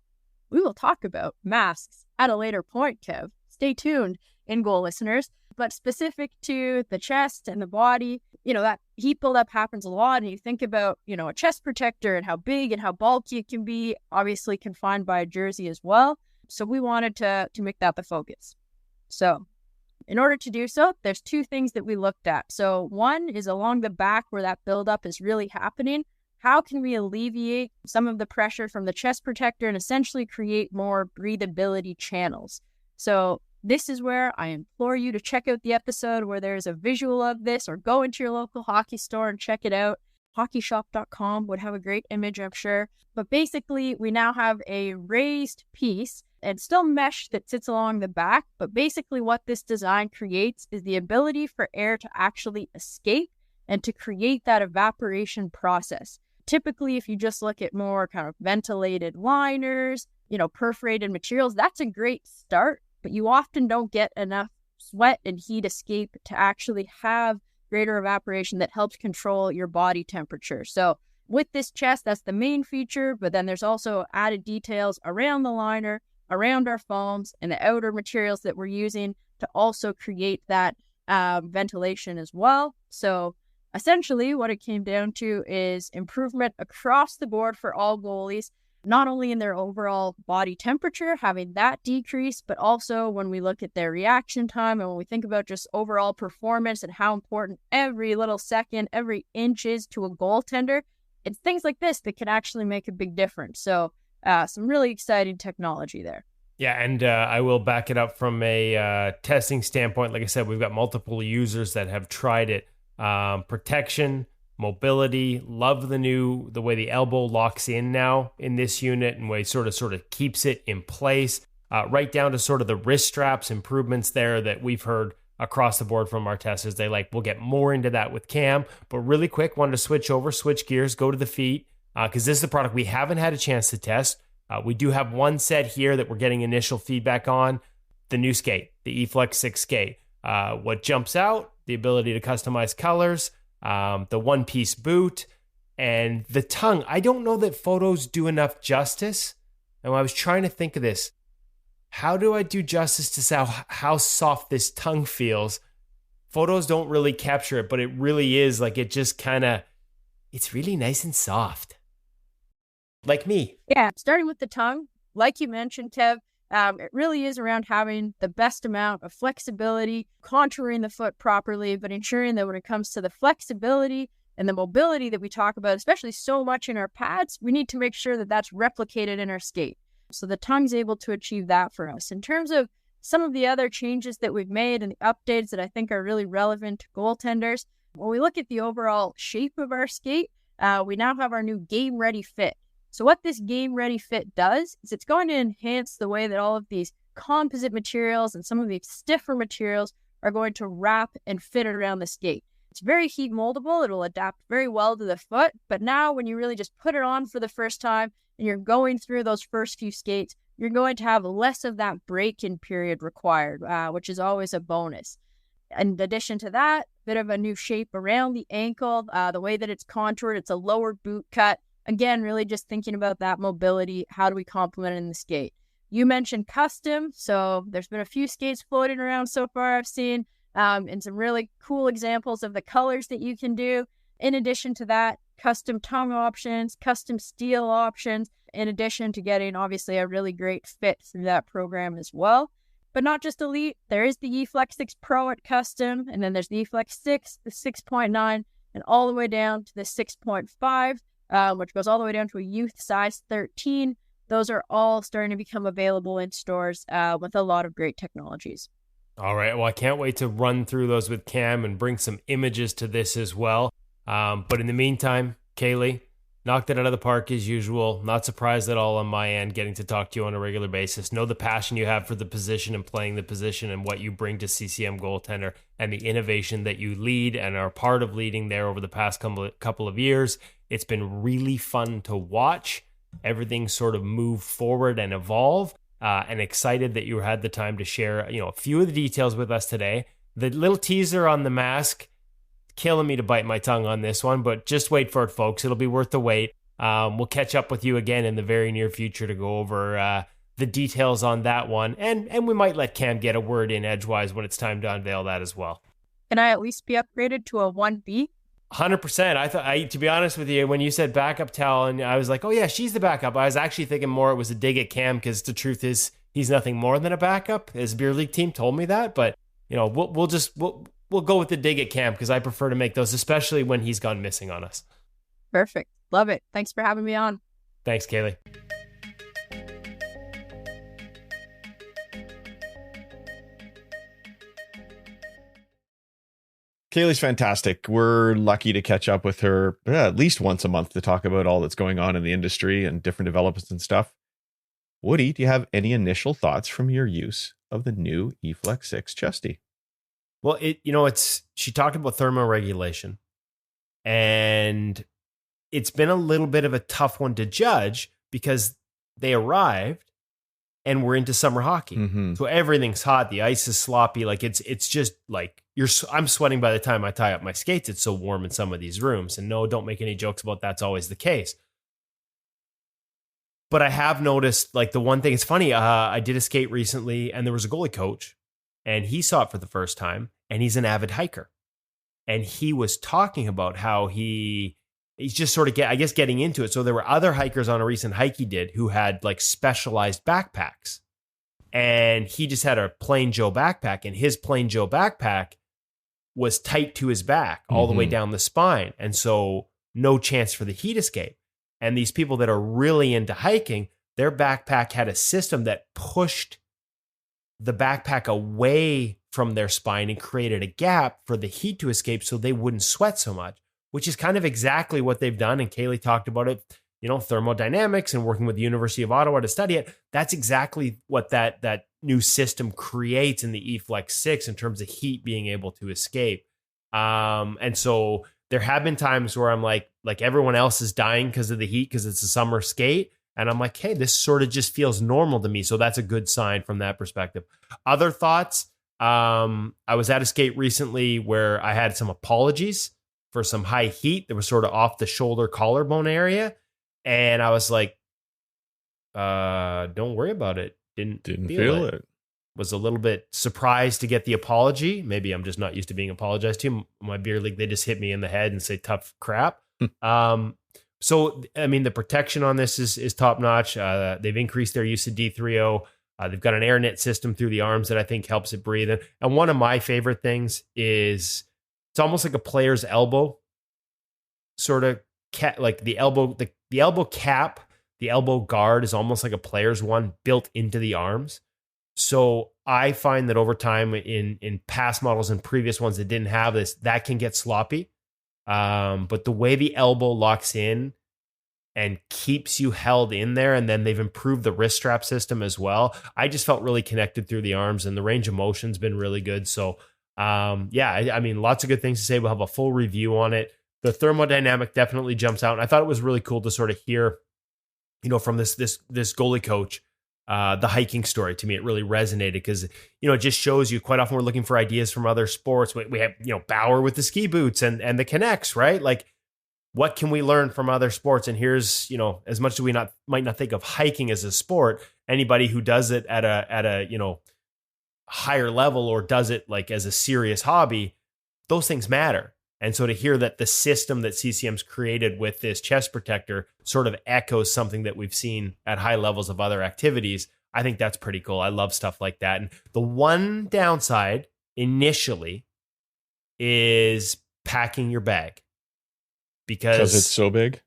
we will talk about masks at a later point, Kev. Stay tuned, InGoal listeners. But specific to the chest and the body, that heat buildup happens a lot. And you think about, a chest protector and how big and how bulky it can be, obviously confined by a jersey as well. So we wanted to make that the focus. So in order to do so, there's 2 things that we looked at. So one is along the back where that buildup is really happening. How can we alleviate some of the pressure from the chest protector and essentially create more breathability channels? So this is where I implore you to check out the episode where there's a visual of this, or go into your local hockey store and check it out. Hockeyshop.com would have a great image, I'm sure. But basically, we now have a raised piece and still mesh that sits along the back. But basically what this design creates is the ability for air to actually escape and to create that evaporation process. Typically, if you just look at more kind of ventilated liners, perforated materials, that's a great start, but you often don't get enough sweat and heat escape to actually have greater evaporation that helps control your body temperature. So with this chest, that's the main feature, but then there's also added details around the liner, around our foams, and the outer materials that we're using to also create that ventilation as well. So essentially what it came down to is improvement across the board for all goalies. not only in their overall body temperature, having that decrease, but also when we look at their reaction time and when we think about just overall performance and how important every little second, every inch is to a goaltender, it's things like this that can actually make a big difference. So some really exciting technology there. Yeah, and I will back it up from a testing standpoint. Like I said, we've got multiple users that have tried it. Protection, mobility, love the way the elbow locks in now in this unit and way sort of keeps it in place. Right down to sort of the wrist straps improvements there that we've heard across the board from our testers. We'll get more into that with Cam, but really quick, wanted to switch gears, go to the feet, because this is a product we haven't had a chance to test. We do have one set here that we're getting initial feedback on, the new skate, the eFlex 6 skate. What jumps out, the ability to customize colors, the one-piece boot, and the tongue. I don't know that photos do enough justice. And when I was trying to think of this, how do I do justice to how soft this tongue feels? Photos don't really capture it, but it really is like it just it's really nice and soft. Like me. Yeah, starting with the tongue, like you mentioned, Kev, it really is around having the best amount of flexibility, contouring the foot properly, but ensuring that when it comes to the flexibility and the mobility that we talk about, especially so much in our pads, we need to make sure that that's replicated in our skate. So the tongue's able to achieve that for us. In terms of some of the other changes that we've made and the updates that I think are really relevant to goaltenders, when we look at the overall shape of our skate, we now have our new game-ready fit. So what this game-ready fit does is it's going to enhance the way that all of these composite materials and some of these stiffer materials are going to wrap and fit around the skate. It's very heat moldable. It'll adapt very well to the foot. But now when you really just put it on for the first time and you're going through those first few skates, you're going to have less of that break-in period required, which is always a bonus. In addition to that, a bit of a new shape around the ankle, the way that it's contoured, it's a lower boot cut. Again, really just thinking about that mobility. How do we complement it in the skate? You mentioned custom. So there's been a few skates floating around so far I've seen, and some really cool examples of the colors that you can do. In addition to that, custom tongue options, custom steel options, in addition to getting obviously a really great fit through that program as well. But not just Elite, there is the eFlex 6 Pro at custom, and then there's the eFlex 6, the 6.9, and all the way down to the 6.5. Which goes all the way down to a youth size 13. Those are all starting to become available in stores with a lot of great technologies. All right. Well, I can't wait to run through those with Cam and bring some images to this as well. But in the meantime, Kaylie, knocked it out of the park as usual. Not surprised at all on my end getting to talk to you on a regular basis. Know the passion you have for the position and playing the position and what you bring to CCM goaltender and the innovation that you lead and are part of leading there over the past couple of years. It's been really fun to watch everything sort of move forward and evolve, and excited that you had the time to share, a few of the details with us today. The little teaser on the mask, killing me to bite my tongue on this one, but just wait for it, folks. It'll be worth the wait. We'll catch up with you again in the very near future to go over the details on that one, and we might let Cam get a word in edgewise when it's time to unveil that as well. Can I at least be upgraded to a 1B? 100%. To be honest with you, when you said backup towel, and I was like, oh yeah, she's the backup. I was actually thinking more it was a dig at Cam because the truth is he's nothing more than a backup. His beer league team told me that, but we'll go with the dig at Cam because I prefer to make those, especially when he's gone missing on us. Perfect. Love it. Thanks for having me on. Thanks, Kaylie. Kaylie's fantastic. We're lucky to catch up with her at least once a month to talk about all that's going on in the industry and different developments and stuff. Woody, do you have any initial thoughts from your use of the new eFlex 6 chesty? Well, she talked about thermoregulation, and it's been a little bit of a tough one to judge because they arrived and we're into summer hockey. Mm-hmm. So everything's hot. The ice is sloppy. Like it's just like I'm sweating by the time I tie up my skates. It's so warm in some of these rooms. And no, don't make any jokes about that's always the case. But I have noticed, like, the one thing, it's funny. I did a skate recently and there was a goalie coach and he saw it for the first time and he's an avid hiker. And he was talking about how he he's just sort of getting into it. So there were other hikers on a recent hike he did who had like specialized backpacks, and he just had a plain Joe backpack, and his plain Joe backpack was tight to his back all the way down the spine. And so no chance for the heat escape. And these people that are really into hiking, their backpack had a system that pushed the backpack away from their spine and created a gap for the heat to escape so they wouldn't sweat so much, which is kind of exactly what they've done. And Kaylie talked about it, thermodynamics and working with the University of Ottawa to study it. That's exactly what that new system creates in the eFlex 6 in terms of heat being able to escape. And so there have been times where I'm like everyone else is dying because of the heat because it's a summer skate. And I'm like, hey, this sort of just feels normal to me. So that's a good sign from that perspective. Other thoughts? I was at a skate recently where I had some apologies for some high heat that was sort of off the shoulder collarbone area. And I was like, don't worry about it. Didn't feel it. Was a little bit surprised to get the apology. Maybe I'm just not used to being apologized to. My beer league, they just hit me in the head and say tough crap. So, I mean, the protection on this is top notch. They've increased their use of D3O. They've got an air net system through the arms that I think helps it breathe. And one of my favorite things is it's almost like a player's elbow, sort of like the elbow cap, the elbow guard is almost like a player's one built into the arms. So I find that over time in past models and previous ones that didn't have this, that can get sloppy. But the way the elbow locks in and keeps you held in there, and then they've improved the wrist strap system as well. I just felt really connected through the arms, and the range of motion's been really good. So, I mean, lots of good things to say. We'll have a full review on it. The thermodynamic definitely jumps out. And I thought it was really cool to sort of hear, from this goalie coach, the hiking story. To me, it really resonated because, it just shows you quite often we're looking for ideas from other sports. We have, Bauer with the ski boots and the Connects, right? Like, what can we learn from other sports? And here's, as much as we might not think of hiking as a sport, anybody who does it at a higher level or does it like as a serious hobby, those things matter. And so to hear that the system that CCM's created with this chest protector sort of echoes something that we've seen at high levels of other activities, I think that's pretty cool. I love stuff like that. And the one downside initially is packing your bag. Because it's so big?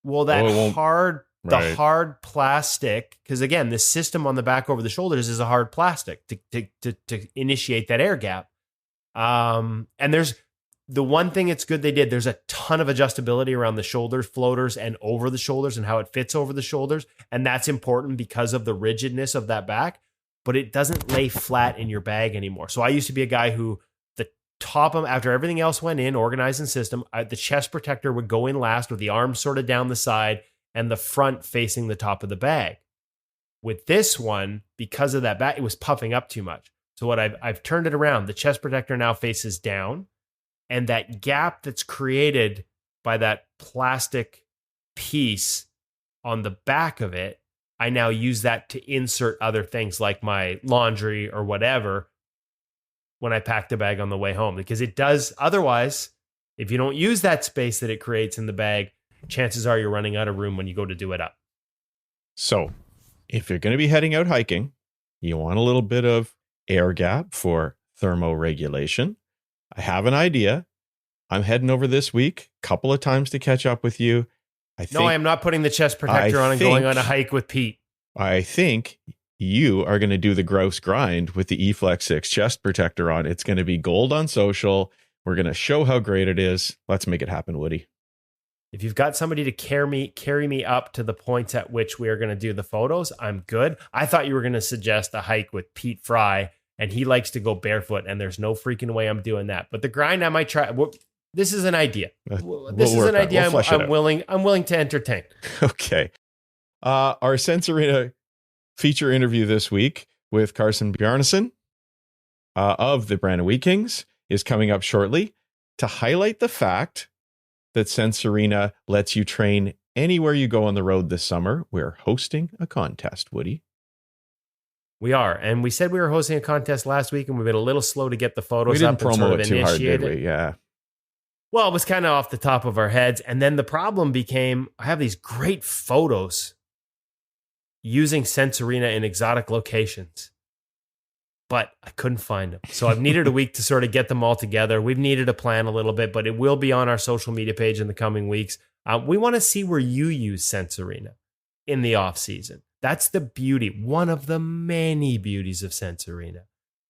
Well, the hard plastic, because again, the system on the back over the shoulders is a hard plastic to initiate that air gap. And there's the one thing it's good they did, there's a ton of adjustability around the shoulders, floaters, and over the shoulders and how it fits over the shoulders. And that's important because of the rigidness of that back, but it doesn't lay flat in your bag anymore. So I used to be a guy who top of after everything else went in, organized in system, the chest protector would go in last with the arms sort of down the side and the front facing the top of the bag. With this one, because of that back, it was puffing up too much. So what I've turned it around. The chest protector now faces down, and that gap that's created by that plastic piece on the back of it, I now use that to insert other things like my laundry or whatever when I pack the bag on the way home, because it does. Otherwise, if you don't use that space that it creates in the bag, chances are you're running out of room when you go to do it up. So if you're going to be heading out hiking, you want a little bit of air gap for thermoregulation. I have an idea. I'm heading over this week, a couple of times to catch up with you. No, I am not putting the chest protector on and going on a hike with Pete. I think you are going to do the gross grind with the eFlex 6 chest protector on. It's going to be gold on social. We're going to show how great it is. Let's make it happen, Woody. If you've got somebody to carry me up to the points at which we are going to do the photos, I'm good. I thought you were going to suggest a hike with Pete Fry, and he likes to go barefoot, and there's no freaking way I'm doing that. But the grind, I might try. This is an idea. This is an idea I'm willing to entertain. Okay. Our Sensorina feature interview this week with Carson Bjarnason of the Brandon Wheat Kings is coming up shortly to highlight the fact that Sensorina lets you train anywhere you go on the road this summer. We're hosting a contest, Woody. We are. And we said we were hosting a contest last week, and we've been a little slow to get the photos up. We didn't promo it too hard, did we? Yeah. Well, it was kind of off the top of our heads. And then the problem became, I have these great photos using Sense Arena in exotic locations, but I couldn't find them. So I've needed a week to sort of get them all together. We've needed a plan a little bit, but it will be on our social media page in the coming weeks. We want to see where you use Sense Arena in the off season. That's the beauty, one of the many beauties of Sense Arena.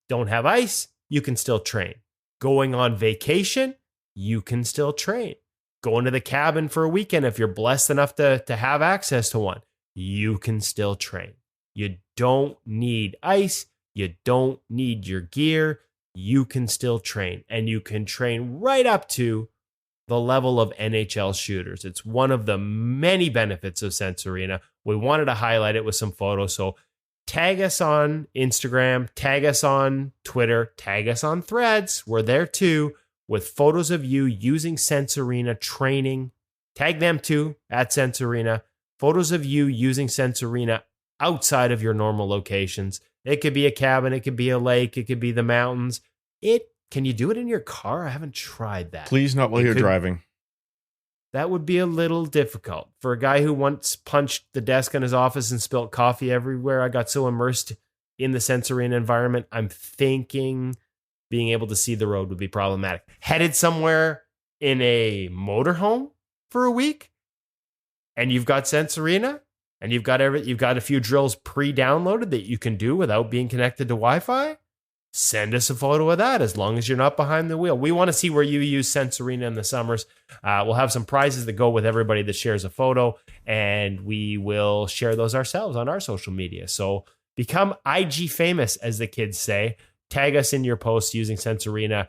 Don't have ice, you can still train. Going on vacation, you can still train. Going to the cabin for a weekend, if you're blessed enough to have access to one, you can still train. You don't need ice. You don't need your gear. You can still train. And you can train right up to the level of NHL shooters. It's one of the many benefits of Sense Arena. We wanted to highlight it with some photos. So tag us on Instagram, tag us on Twitter, tag us on Threads. We're there too, with photos of you using Sense Arena training. Tag them too at Sense Arena. Photos of you using Sense Arena outside of your normal locations. It could be a cabin, it could be a lake, it could be the mountains. Can you do it in your car? I haven't tried that. Please not while you're driving. That would be a little difficult. For a guy who once punched the desk in his office and spilt coffee everywhere, I got so immersed in the Sense Arena environment, I'm thinking being able to see the road would be problematic. Headed somewhere in a motorhome for a week, and you've got Sense Arena, and you've got a few drills pre-downloaded that you can do without being connected to Wi-Fi, send us a photo of that, as long as you're not behind the wheel. We want to see where you use Sense Arena in the summers. We'll have some prizes that go with everybody that shares a photo, and we will share those ourselves on our social media. So become IG famous, as the kids say. Tag us in your posts using Sense Arena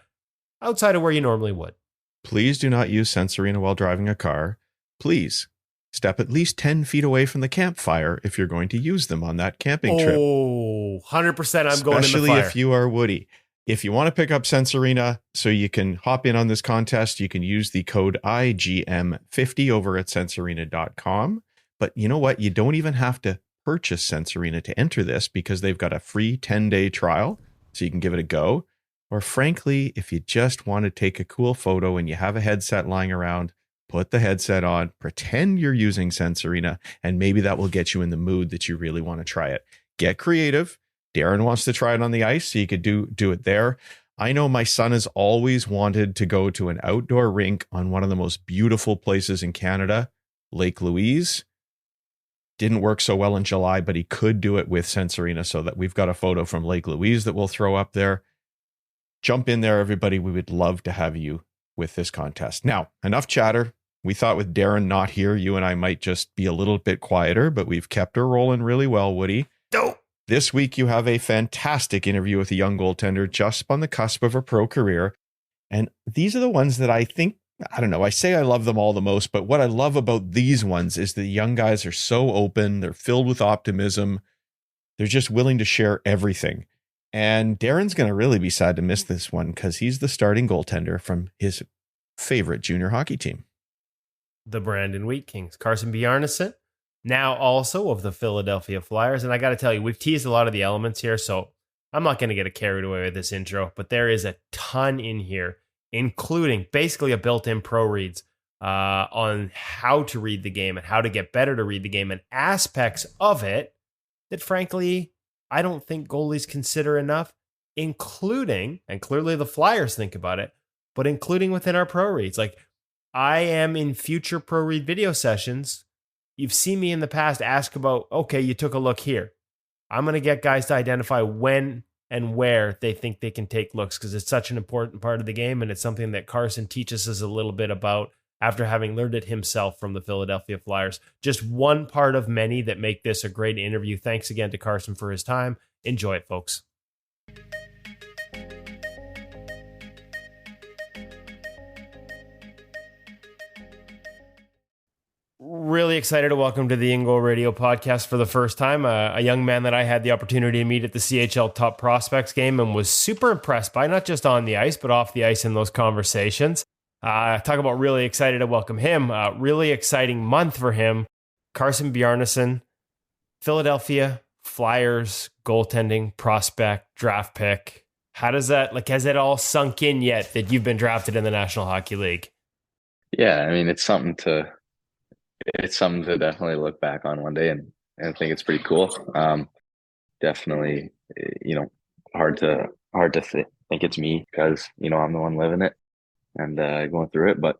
outside of where you normally would. Please do not use Sense Arena while driving a car. Please step at least 10 feet away from the campfire if you're going to use them on that camping trip. Oh, 100% I'm going in the fire. Especially if you are Woody. If you want to pick up Sense Arena so you can hop in on this contest, you can use the code IGM50 over at sensearena.com. But you know what? You don't even have to purchase Sense Arena to enter this, because they've got a free 10-day trial, so you can give it a go. Or frankly, if you just want to take a cool photo and you have a headset lying around, put the headset on, pretend you're using Sense Arena, and maybe that will get you in the mood that you really want to try it. Get creative. Darren wants to try it on the ice, so you could do it there. I know my son has always wanted to go to an outdoor rink on one of the most beautiful places in Canada, Lake Louise. Didn't work so well in July, but he could do it with Sense Arena, so that we've got a photo from Lake Louise that we'll throw up there. Jump in there, everybody. We would love to have you with this contest. Now, enough chatter. We thought with Darren not here, you and I might just be a little bit quieter, but we've kept her rolling really well, Woody. Dope. This week, you have a fantastic interview with a young goaltender just on the cusp of a pro career. And these are the ones that I think, I don't know, I say I love them all the most, but what I love about these ones is the young guys are so open. They're filled with optimism. They're just willing to share everything. And Darren's going to really be sad to miss this one, because he's the starting goaltender from his favorite junior hockey team, the Brandon Wheat Kings. Carson Bjarnason, now also of the Philadelphia Flyers. And I got to tell you, we've teased a lot of the elements here, so I'm not going to get carried away with this intro, but there is a ton in here, including basically a built-in pro reads on how to read the game and how to get better to read the game, and aspects of it that, frankly, I don't think goalies consider enough, including, and clearly the Flyers think about it, but including within our pro reads. Like, I am in future pro read video sessions. You've seen me in the past ask about, okay, you took a look here. I'm going to get guys to identify when and where they think they can take looks, because it's such an important part of the game, and it's something that Carson teaches us a little bit about after having learned it himself from the Philadelphia Flyers. Just one part of many that make this a great interview. Thanks again to Carson for his time. Enjoy it, folks. Really excited to welcome to the InGoal Radio podcast for the first time a young man that I had the opportunity to meet at the CHL Top Prospects game and was super impressed by, not just on the ice, but off the ice in those conversations. Talk about really excited to welcome him. Really exciting month for him. Carson Bjarnason, Philadelphia Flyers goaltending prospect, draft pick. How does that, has it all sunk in yet that you've been drafted in the National Hockey League? Yeah, I mean, it's something to definitely look back on one day and think it's pretty cool. Definitely, you know, hard to think it's me because I'm the one living it and going through it. But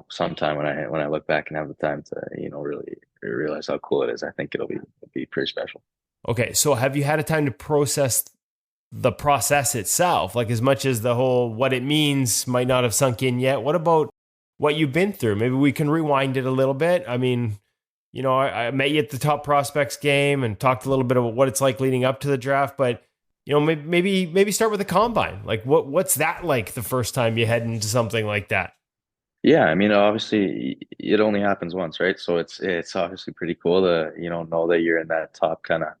sometime when I look back and have the time to really realize how cool it is, I think it'll be pretty special. Okay, so have you had a time to process the process itself? Like, as much as the whole what it means might not have sunk in yet, what about what you've been through? Maybe we can rewind it a little bit. I mean, I met you at the top prospects game and talked a little bit about what it's like leading up to the draft, but maybe start with the combine. Like, what's that like the first time you head into something like that? Yeah, I mean, obviously, it only happens once, right? So it's obviously pretty cool to know that you're in that top kind of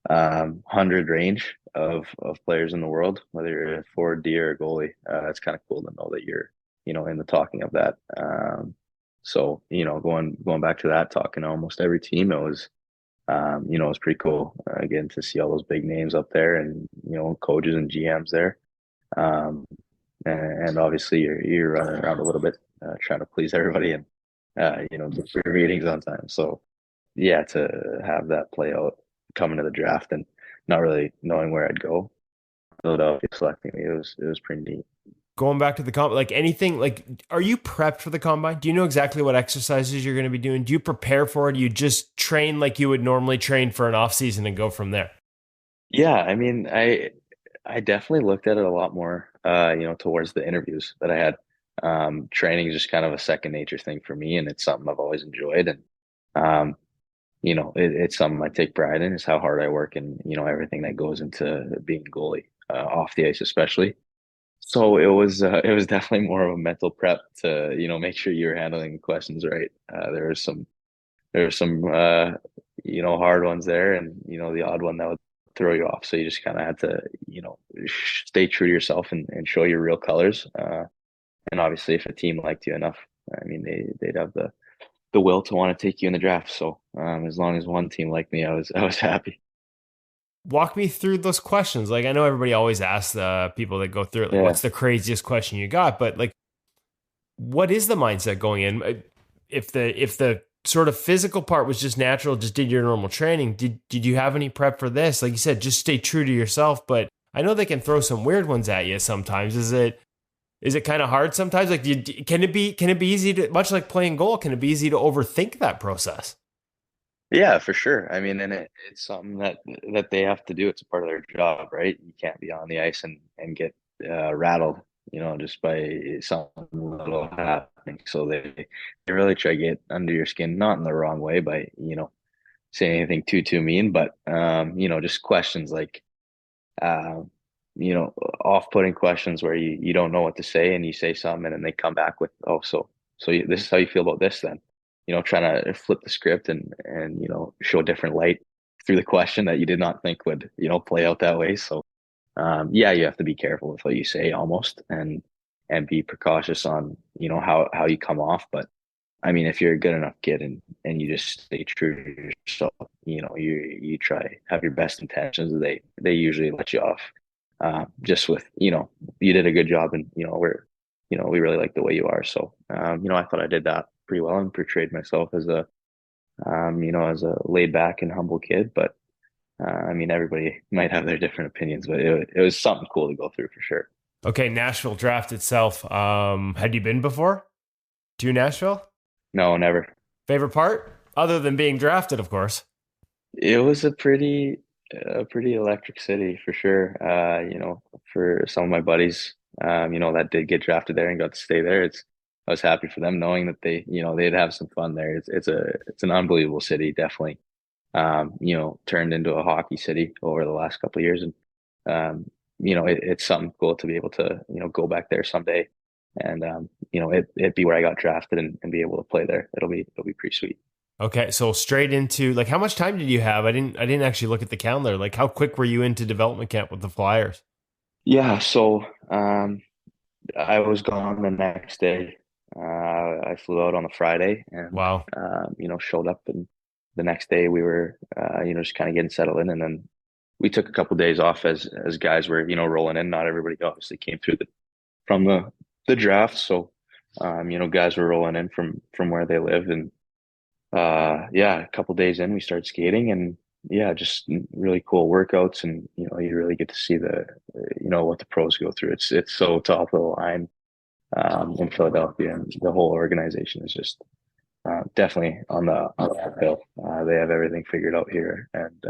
100 range of players in the world, whether you're a forward, D, or a goalie. It's kind of cool to know that you're in the talking of that. So going back to that, talking to almost every team, it was pretty cool again to see all those big names up there and coaches and GMs there. Um, and obviously you're running around a little bit trying to please everybody and get your meetings on time. So yeah, to have that play out coming to the draft and not really knowing where I'd go, Philadelphia selecting me, it was pretty neat. Going back to the like anything, like, are you prepped for the combine? Do you know exactly what exercises you're going to be doing? Do you prepare for it? Do you just train like you would normally train for an off season and go from there? Yeah, I mean, I definitely looked at it a lot more, towards the interviews that I had. Training is just kind of a second nature thing for me, and it's something I've always enjoyed. And um, it's something I take pride in is how hard I work and everything that goes into being a goalie, off the ice especially. So it was definitely more of a mental prep to make sure you're handling the questions right. There were some hard ones there, and the odd one that would throw you off. So you just kind of had to stay true to yourself and show your real colors. And obviously, if a team liked you enough, I mean, they'd have the will to want to take you in the draft. So as long as one team liked me, I was happy. Walk me through those questions. Like, I know everybody always asks people that go through it, like, Yeah. what's the craziest question you got? But like, what is the mindset going in? If the sort of physical part was just natural, just did your normal training, did you have any prep for this? Like you said, just stay true to yourself. But I know they can throw some weird ones at you sometimes. Is it kind of hard sometimes? Like, can it be easy to, much like playing goal? Can it be easy to overthink that process? Yeah, for sure. I mean, and it's something that they have to do. It's a part of their job, right? You can't be on the ice and get rattled, just by something little happening. So they really try to get under your skin, not in the wrong way by saying anything too mean, but just questions like uh, off-putting questions where you don't know what to say and you say something and then they come back with, oh, this is how you feel about this then. Trying to flip the script and show a different light through the question that you did not think would, play out that way. So yeah, you have to be careful with what you say almost and be precautious on, how you come off. But I mean, if you're a good enough kid and you just stay true to yourself, you try have your best intentions, they usually let you off. Just with you did a good job, and we really like the way you are. So I thought I did that pretty well and portrayed myself as a laid back and humble kid. But I mean, everybody might have their different opinions, but it was something cool to go through for sure. Okay, Nashville draft itself. Had you been before to Nashville? No, never. Favorite part, other than being drafted, of course. It was a pretty electric city for sure. For some of my buddies, that did get drafted there and got to stay there. I was happy for them knowing that they'd have some fun there. It's an unbelievable city, definitely. Turned into a hockey city over the last couple of years, and it's something cool to be able to go back there someday, and it be where I got drafted and be able to play there. It'll be pretty sweet. Okay, so straight into, like, how much time did you have? I didn't actually look at the calendar. Like, how quick were you into development camp with the Flyers? Yeah, so I was gone the next day. I flew out on the Friday and Wow. showed up, and the next day we were just kind of getting settled in, and then we took a couple days off as guys were rolling in. Not everybody obviously came through from the draft, so Guys were rolling in from where they live, and yeah, a couple days in, we started skating, and yeah, just really cool workouts, and you really get to see what the pros go through. It's so top of the line in Philadelphia, and the whole organization is just definitely on the uphill. They have everything figured out here, and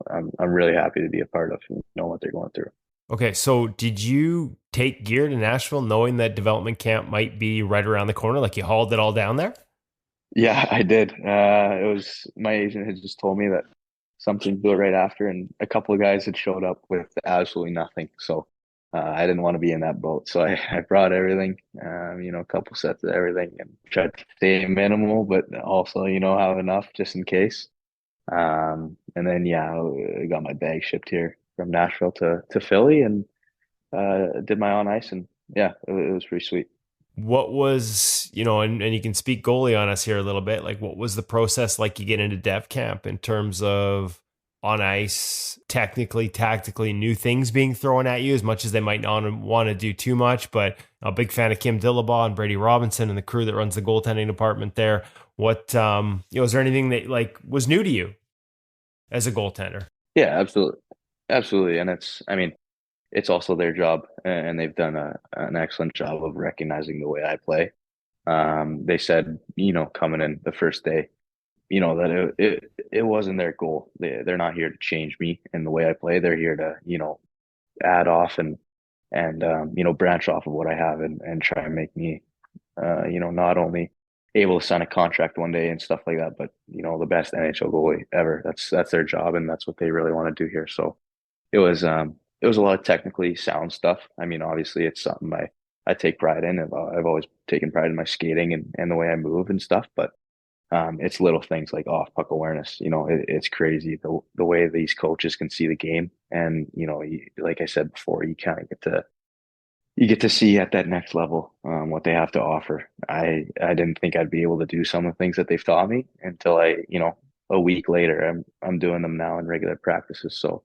I'm really happy to be a part of what they're going through. Okay, so did you take gear to Nashville knowing that development camp might be right around the corner? Like you hauled it all down there? Yeah, I did. It was my agent had just told me that something built right after, and a couple of guys had showed up with absolutely nothing. So I didn't want to be in that boat. So I brought everything, a couple sets of everything, and tried to stay minimal, but also, have enough just in case. And then, yeah, I got my bag shipped here from Nashville to Philly, and did my on ice, and yeah, it was pretty sweet. What was, and you can speak goalie on us here a little bit. Like, what was the process like you get into dev camp in terms of on ice, technically, tactically, new things being thrown at you as much as they might not want to do too much? But a big fan of Kim Dillabaugh and Brady Robinson and the crew that runs the goaltending department there. What, is there anything that like was new to you as a goaltender? Yeah, absolutely. Absolutely. And it's also their job, and they've done an excellent job of recognizing the way I play. They said, coming in the first day, that it wasn't their goal. They're not here to change me in the way I play. They're here to, add off and branch off of what I have, and try and make me, not only able to sign a contract one day and stuff like that, but, the best NHL goalie ever. That's their job, and that's what they really want to do here. So it was a lot of technically sound stuff. I mean, obviously it's something I take pride in. I've always taken pride in my skating and the way I move and stuff, but it's little things like off puck awareness. It's crazy the way these coaches can see the game, and like I said before, you kind of get to see at that next level what they have to offer. I didn't think I'd be able to do some of the things that they've taught me until a week later I'm doing them now in regular practices. So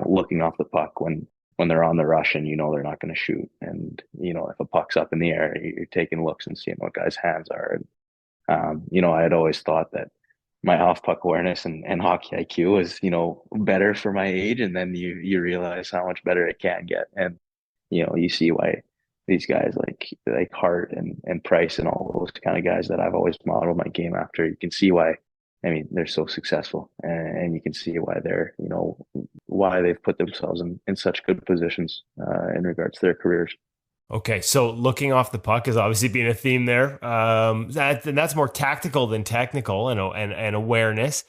looking off the puck when they're on the rush, and they're not going to shoot, and if a puck's up in the air, you're taking looks and seeing what guys' hands are. And I had always thought that my off puck awareness and hockey IQ was better for my age, and then you realize how much better it can get, and you see why these guys like Hart and Price and all those kind of guys that I've always modeled my game after. You can see why. I mean, they're so successful, and you can see why they're, why they've put themselves in such good positions in regards to their careers. Okay, so looking off the puck is obviously being a theme there. That's more tactical than technical, and awareness.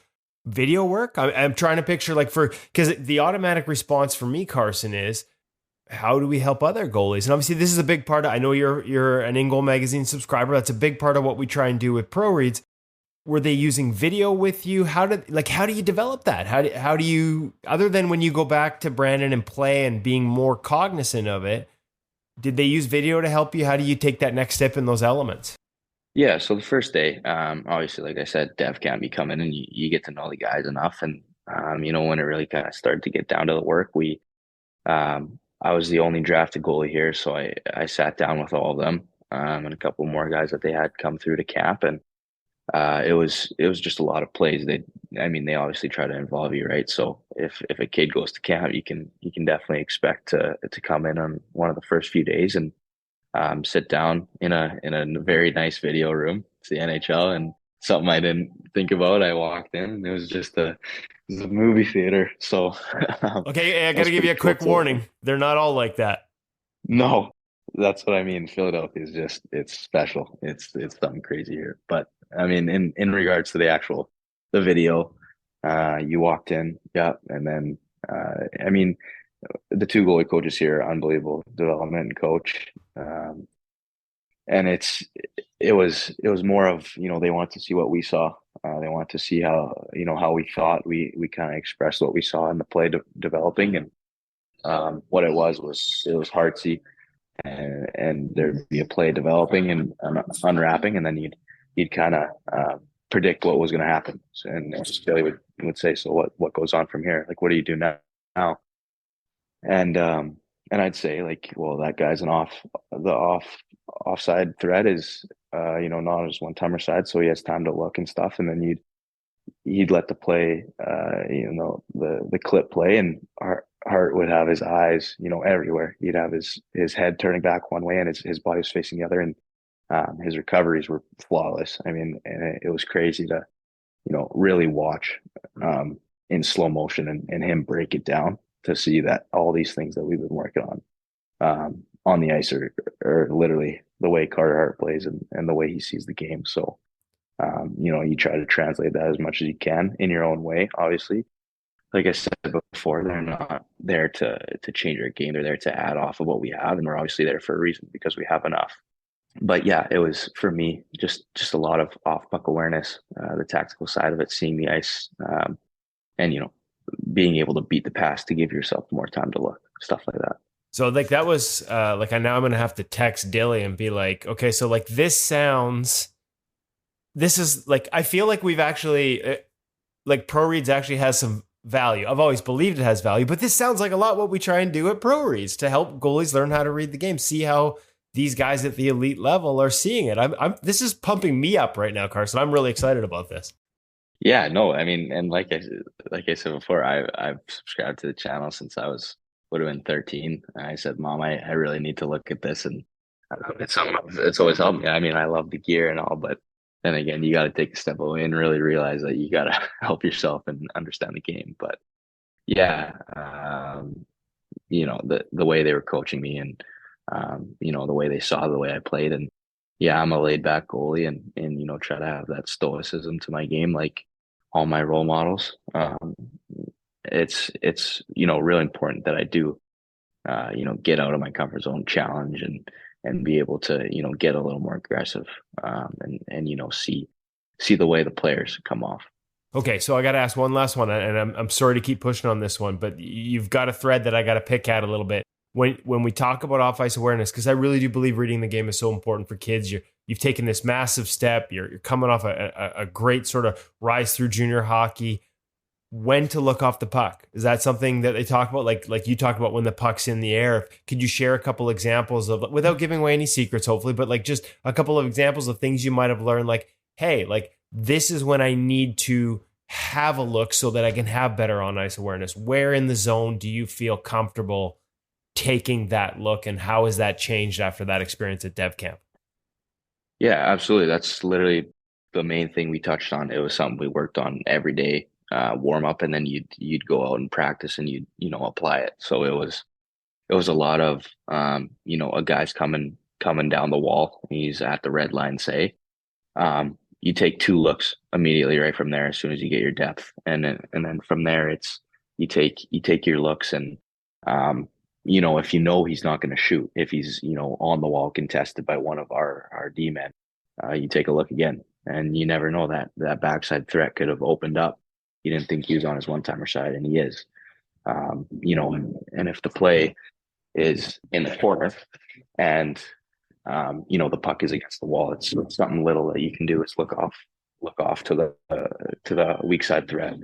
Video work. I'm trying to picture because the automatic response for me, Carson, is how do we help other goalies? And obviously, this is a big part of. I know you're an InGoal magazine subscriber. That's a big part of what we try and do with pro reads. Were they using video with you? How do you develop that? How do you, other than when you go back to Brandon and play and being more cognizant of it? Did they use video to help you? How do you take that next step in those elements? Yeah, so the first day, obviously, like I said, dev camp, you come in and you get to know the guys enough, and when it really kind of started to get down to the work, I was the only drafted goalie here, so I sat down with all of them, and a couple more guys that they had come through to camp, and it was just a lot of plays. They obviously try to involve you, right? So if a kid goes to camp, you can definitely expect to come in on one of the first few days and sit down in a very nice video room. It's the NHL, and something I didn't think about. I walked in, and it was a movie theater. So Okay, I got that's to give you pretty a cool quick warning. They're not all like that. No, that's what I mean. Philadelphia is just it's special. It's something crazy here. But I mean, in regards to the video, you walked in, yeah, and then the two goalie coaches here are unbelievable development coach. And it was more of, they wanted to see what we saw. They wanted to see how we thought we kind of expressed what we saw in the play developing, and what it was heartsy, and there'd be a play developing and unwrapping, and then you'd kind of predict what was going to happen. And Billy would say, so what goes on from here? Like, what do you do now? And and I'd say like, well, that guy's offside threat is not on his one timer side, so he has time to look and stuff, and then you'd let the play, the clip play, and Hart would have his eyes, everywhere. He'd have his head turning back one way and his body was facing the other, and his recoveries were flawless. I mean, and it was crazy to, really watch in slow motion and him break it down to see that all these things that we've been working on the ice are literally the way Carter Hart plays and the way he sees the game. So, you try to translate that as much as you can in your own way, obviously. Like I said before, they're not there to change our game. They're there to add off of what we have, and we're obviously there for a reason because we have enough. But yeah, it was for me just a lot of off puck awareness, the tactical side of it, seeing the ice, and being able to beat the pass to give yourself more time to look, stuff like that. So like that was like I now I'm gonna have to text Dilly and be like, okay, so like this is like I feel like we've actually like Pro Reads actually has some value. I've always believed it has value, but this sounds like a lot what we try and do at Pro Reads to help goalies learn how to read the game, see how these guys at the elite level are seeing it. I'm this is pumping me up right now, Carson. I'm really excited about this. Yeah, no, I mean, and like I said before, I've subscribed to the channel since I would have been 13. And I said, Mom, I really need to look at this, and it's something it's always helped me. I mean, I love the gear and all, but then again, you got to take a step away and really realize that you got to help yourself and understand the game. But yeah, the way they were coaching me, and the way they saw the way I played, and yeah, I'm a laid back goalie, and try to have that stoicism to my game like all my role models. It's really important that I do get out of my comfort zone, challenge, and be able to get a little more aggressive, and see the way the players come off. Okay, so I got to ask one last one, and I'm sorry to keep pushing on this one, but you've got a thread that I got to pick at a little bit. When we talk about off ice awareness, because I really do believe reading the game is so important for kids. You've taken this massive step. You're coming off a great sort of rise through junior hockey. When to look off the puck? Is that something that they talk about? Like you talked about when the puck's in the air. Could you share a couple examples of, without giving away any secrets, hopefully, but like just a couple of examples of things you might have learned? Like, hey, like this is when I need to have a look so that I can have better on ice awareness. Where in the zone do you feel comfortable taking that look, and how has that changed after that experience at Dev Camp? Yeah, absolutely. That's literally the main thing we touched on. It was something we worked on every day, warm up, and then you'd go out and practice, and you'd apply it. So it was a lot of a guy's coming down the wall. He's at the red line, say. You take two looks immediately right from there as soon as you get your depth, and then from there it's you take your looks, and if he's not going to shoot, if he's on the wall contested by one of our D men, you take a look again, and you never know that backside threat could have opened up. You didn't think he was on his one timer side, and he is. And if the play is in the corner, and the puck is against the wall, it's something little that you can do is look off to the weak side threat.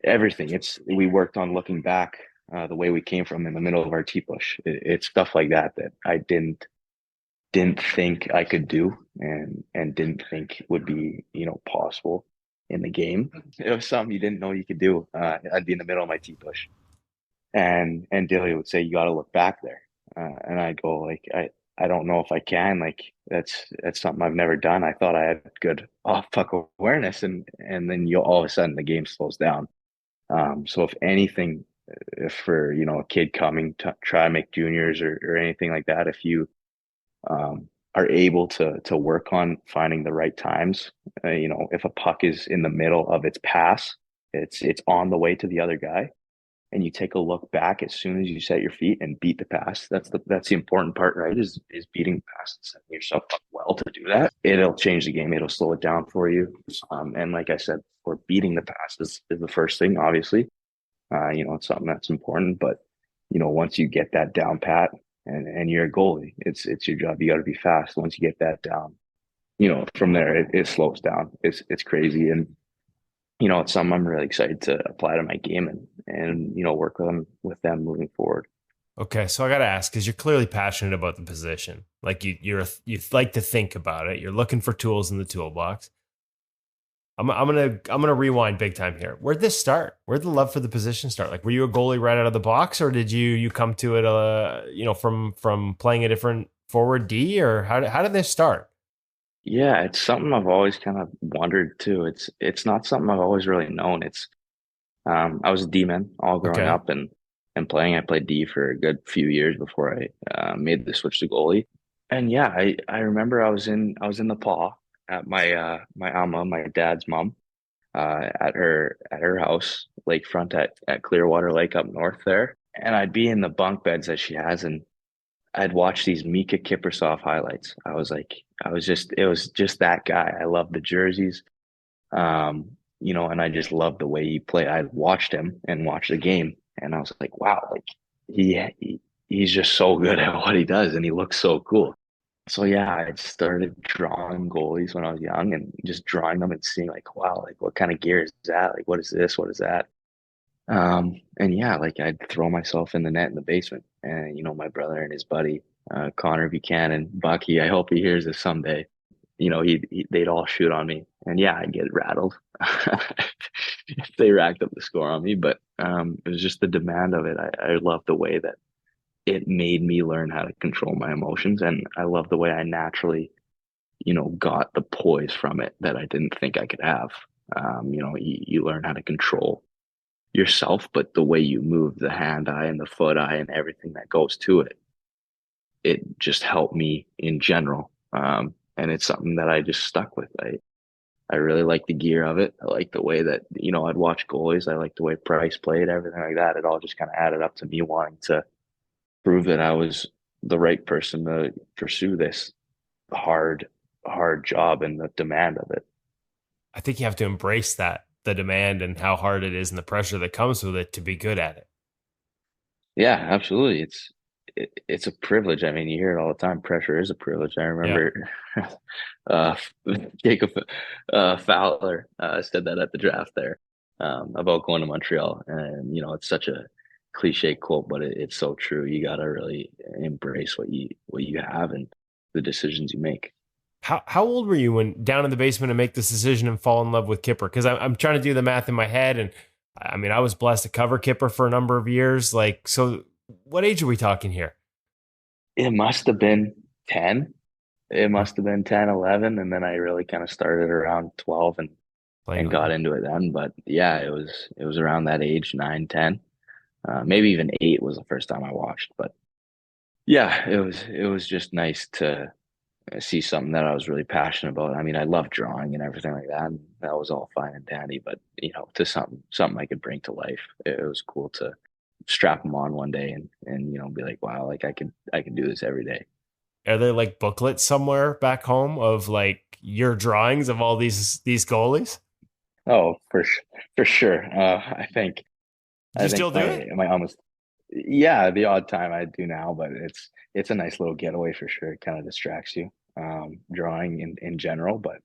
Everything we worked on looking back, the way we came from in the middle of our T push. It's stuff like that I didn't think I could do, and didn't think would be possible in the game. It was something you didn't know you could do. I'd be in the middle of my T push, and Dilly would say, you got to look back there, and I'd go like, I don't know if I can. Like that's something I've never done. I thought I had good off puck awareness, and then all of a sudden the game slows down. So if anything, if for a kid coming to try to make juniors or anything like that, if you are able to work on finding the right times, if a puck is in the middle of its pass, it's on the way to the other guy, and you take a look back as soon as you set your feet and beat the pass. That's the important part, right? Is beating the pass and setting yourself up well to do that. It'll change the game. It'll slow it down for you. And like I said, for beating the pass is the first thing, obviously. It's something that's important. But once you get that down pat, and you're a goalie, it's your job. You got to be fast. Once you get that down, from there it slows down. It's crazy, and it's something I'm really excited to apply to my game, and work with them moving forward. Okay, so I got to ask because you're clearly passionate about the position. Like you like to think about it. You're looking for tools in the toolbox. I'm gonna rewind big time here. Where'd this start? Where'd the love for the position start? Like, were you a goalie right out of the box, or did you come to it, from playing a different forward D, or how did this start? Yeah, it's something I've always kind of wondered too. It's not something I've always really known. I was a D-man all growing Okay, up and playing. I played D for a good few years before I made the switch to goalie. And yeah, I remember I was in the paw at my Alma, my dad's mom, at her house, lakefront at Clearwater Lake up north there. And I'd be in the bunk beds that she has, and I'd watch these Mika Kiprusoff highlights. It was just that guy. I loved the jerseys, and I just loved the way he played. I watched him and watched the game, and I was like, wow, like he's just so good at what he does, and he looks so cool. So yeah, I started drawing goalies when I was young, and just drawing them and seeing like, wow, like what kind of gear is that? Like, what is this? What is that? And yeah, like I'd throw myself in the net in the basement, and my brother and his buddy, Connor Buchanan, Bucky. I hope he hears this someday. They'd all shoot on me, and yeah, I'd get rattled if they racked up the score on me. But it was just the demand of it. I love the way that it made me learn how to control my emotions, and I love the way I naturally, got the poise from it that I didn't think I could have. You learn how to control yourself, but the way you move the hand eye and the foot eye and everything that goes to it, it just helped me in general. And it's something that I just stuck with. I really like the gear of it. I like the way that, I'd watch goalies. I like the way Price played, everything like that. It all just kind of added up to me wanting to prove that I was the right person to pursue this hard, hard job and the demand of it. I think you have to embrace the demand and how hard it is and the pressure that comes with it to be good at it. Yeah, absolutely. It's a privilege. I mean, you hear it all the time. Pressure is a privilege. I Yeah. remember uh, Jacob Fowler said that at the draft there about going to Montreal, and it's such a cliche quote, but it's so true. You got to really embrace what you have and the decisions you make. How old were you when down in the basement to make this decision and fall in love with Kipper? Because I'm trying to do the math in my head, and I mean I was blessed to cover Kipper for a number of years. Like, so what age are we talking here? It must have been 10. It must have been 10, 11, and then I really kind of started around 12 Playing and with got him. into it then. But yeah, it was around that age, 9, 10. Maybe even 8 was the first time I watched. But yeah, it was just nice to see something that I was really passionate about. I mean, I love drawing and everything like that, and that was all fine and dandy. But to something I could bring to life, it was cool to strap them on one day and be like, wow, like I could do this every day. Are there like booklets somewhere back home of like your drawings of all these goalies? Oh, for sure. Do you I still think do my almost yeah, the odd time I do now, but it's a nice little getaway for sure. It kind of distracts you, drawing in general, but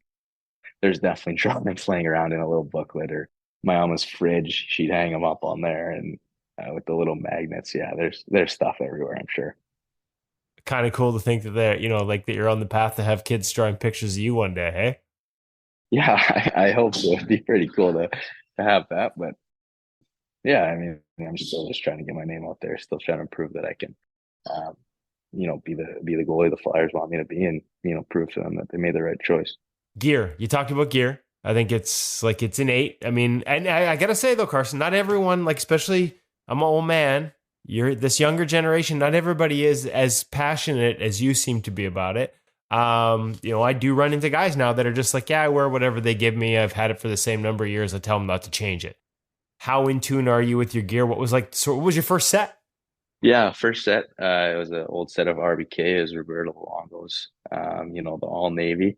there's definitely drawings laying around in a little booklet or my almost fridge. She'd hang them up on there and with the little magnets. Yeah, there's stuff everywhere, I'm sure. Kind of cool to think that like that you're on the path to have kids drawing pictures of you one day, hey? Yeah, I hope so. It'd be pretty cool to have that, but yeah, I mean, I'm still just trying to get my name out there, still trying to prove that I can, um, be the goalie the Flyers want me to be, and prove to them that they made the right choice. Gear. You talked about gear. I think it's innate. I mean, and I gotta say though, Carson, not everyone, like especially I'm an old man. You're this younger generation. Not everybody is as passionate as you seem to be about it. I do run into guys now that are just like, yeah, I wear whatever they give me. I've had it for the same number of years. I tell them not to change it. How in tune are you with your gear? What was your first set? Yeah, first set, it was an old set of RBK, is Roberto Luongo's, the all navy.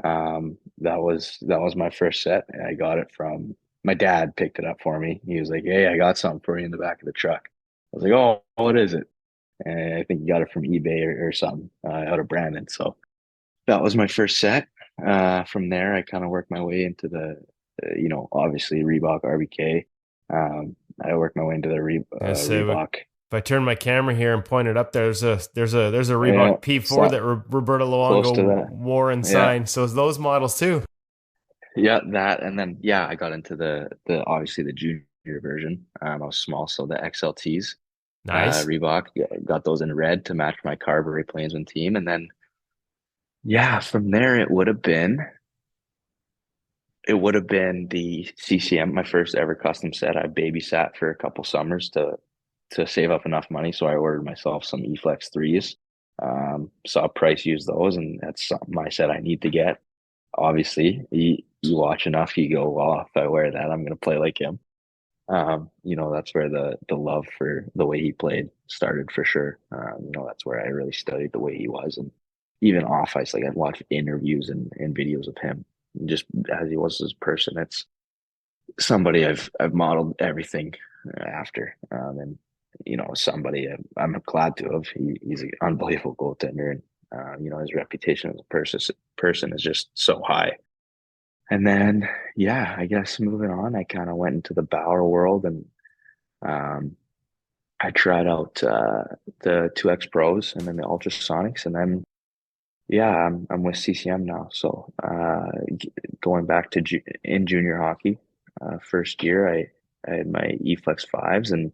That was my first set. And I got it from my dad picked it up for me. He was like, "Hey, I got something for you in the back of the truck." I was like, "Oh, what is it?" And I think he got it from eBay or something out of Brandon. So that was my first set. From there, I kind of worked my way into obviously Reebok RBK. I worked my way into the I say, Reebok. If I turn my camera here and point it up, there's a Yeah, Reebok P4 so that Roberto close to Luongo that. wore and Yeah, signed. So it's those models too. yeah, that, and then yeah, I got into the obviously the junior version. I was small, so the XLTs, Nice. Reebok, yeah, got those in red to match my Carberry Plainsman team, and then yeah, from there it would have been the CCM, my first ever custom set. I babysat for a couple summers to save up enough money, so I ordered myself some eFlex threes. Saw Price use those, and that's something I said I need to get. Obviously, you watch enough, you go, well, if I wear that, I'm gonna play like him. That's where the love for the way he played started for sure. That's where I really studied the way he was, and even off ice, like I've watched interviews and videos of him, just as he was as a person. It's somebody I've modeled everything after, and somebody I'm glad to have. He's an unbelievable goaltender, and his reputation as a person is just so high. And then, yeah, I guess moving on, I kind of went into the Bauer world, and um, I tried out the 2X Pros and then the Ultrasonics, and then yeah, I'm with CCM now. So going back to in junior hockey, first year I had my eFlex fives and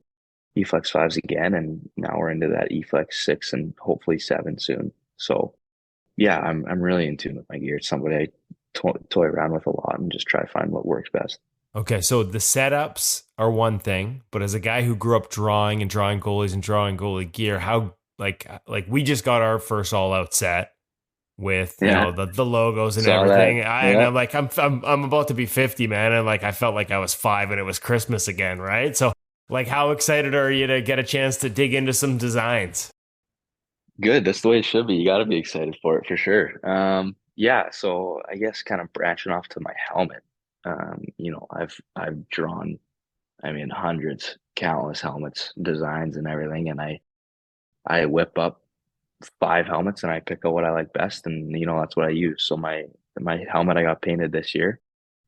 eFlex fives again, and now we're into that eFlex six and hopefully seven soon. So yeah, I'm really in tune with my gear. It's somebody I toy around with a lot and just try to find what works best. Okay, so the setups are one thing, but as a guy who grew up drawing and drawing goalies and drawing goalie gear, how like we just got our first all out set with Yeah, the logos and saw that. everything. And Yeah. I'm like I'm about to be 50, man, and like I felt like I was 5 and it was Christmas again, right? So like how excited are you to get a chance to dig into some designs? Good. That's the way it should be. You got to be excited for it for sure. Yeah. So I guess kind of branching off to my helmet. I've drawn, I mean, hundreds, countless helmets, designs, and everything, and I whip up 5 helmets and I pick out what I like best, and that's what I use. So my helmet I got painted this year.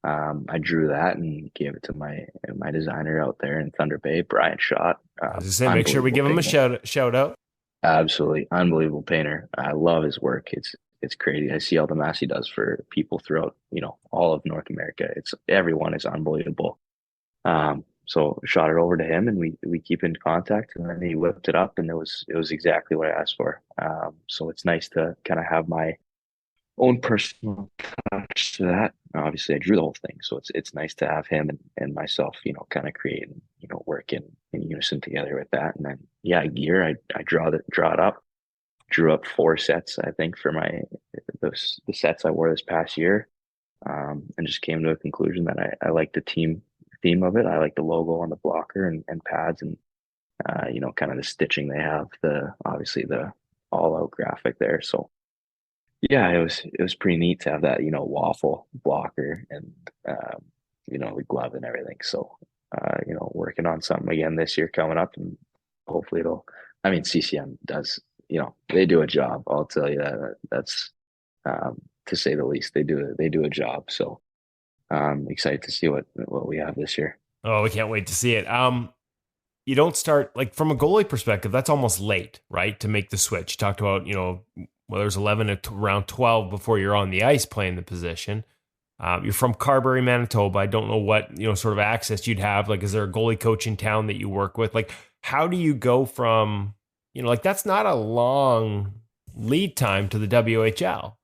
I drew that and gave it to my designer out there in Thunder Bay, Brian Schott. I was just saying, make sure we Unbelievable give him a painter. shout out. Absolutely unbelievable painter. I love his work. It's crazy. I see all the mass he does for people throughout, all of North America. It's everyone is unbelievable. So shot it over to him, and we keep in contact, and then he whipped it up, and it was exactly what I asked for. So it's nice to kind of have my own personal touch to that. Obviously, I drew the whole thing, so it's nice to have him and myself, kind of create and work in unison together with that. And then yeah, gear I draw it up, drew up 4 sets I think for the sets I wore this past year, and just came to a conclusion that I like the theme of it. I like the logo on the blocker and pads, and kind of the stitching they have, the obviously the all out graphic there. So yeah, it was pretty neat to have that, waffle blocker and the glove and everything. So working on something again this year coming up, and hopefully it'll. I mean, CCM does, they do a job. I'll tell you that. That's to say the least. They do a job. So excited to see what we have this year. Oh, we can't wait to see it. You don't start like from a goalie perspective, that's almost late, right? To make the switch. You talked about, well, there's 11 to around 12 before you're on the ice playing the position. You're from Carberry, Manitoba. I don't know what, sort of access you'd have. Like, is there a goalie coach in town that you work with? Like, how do you go from, like that's not a long lead time to the WHL.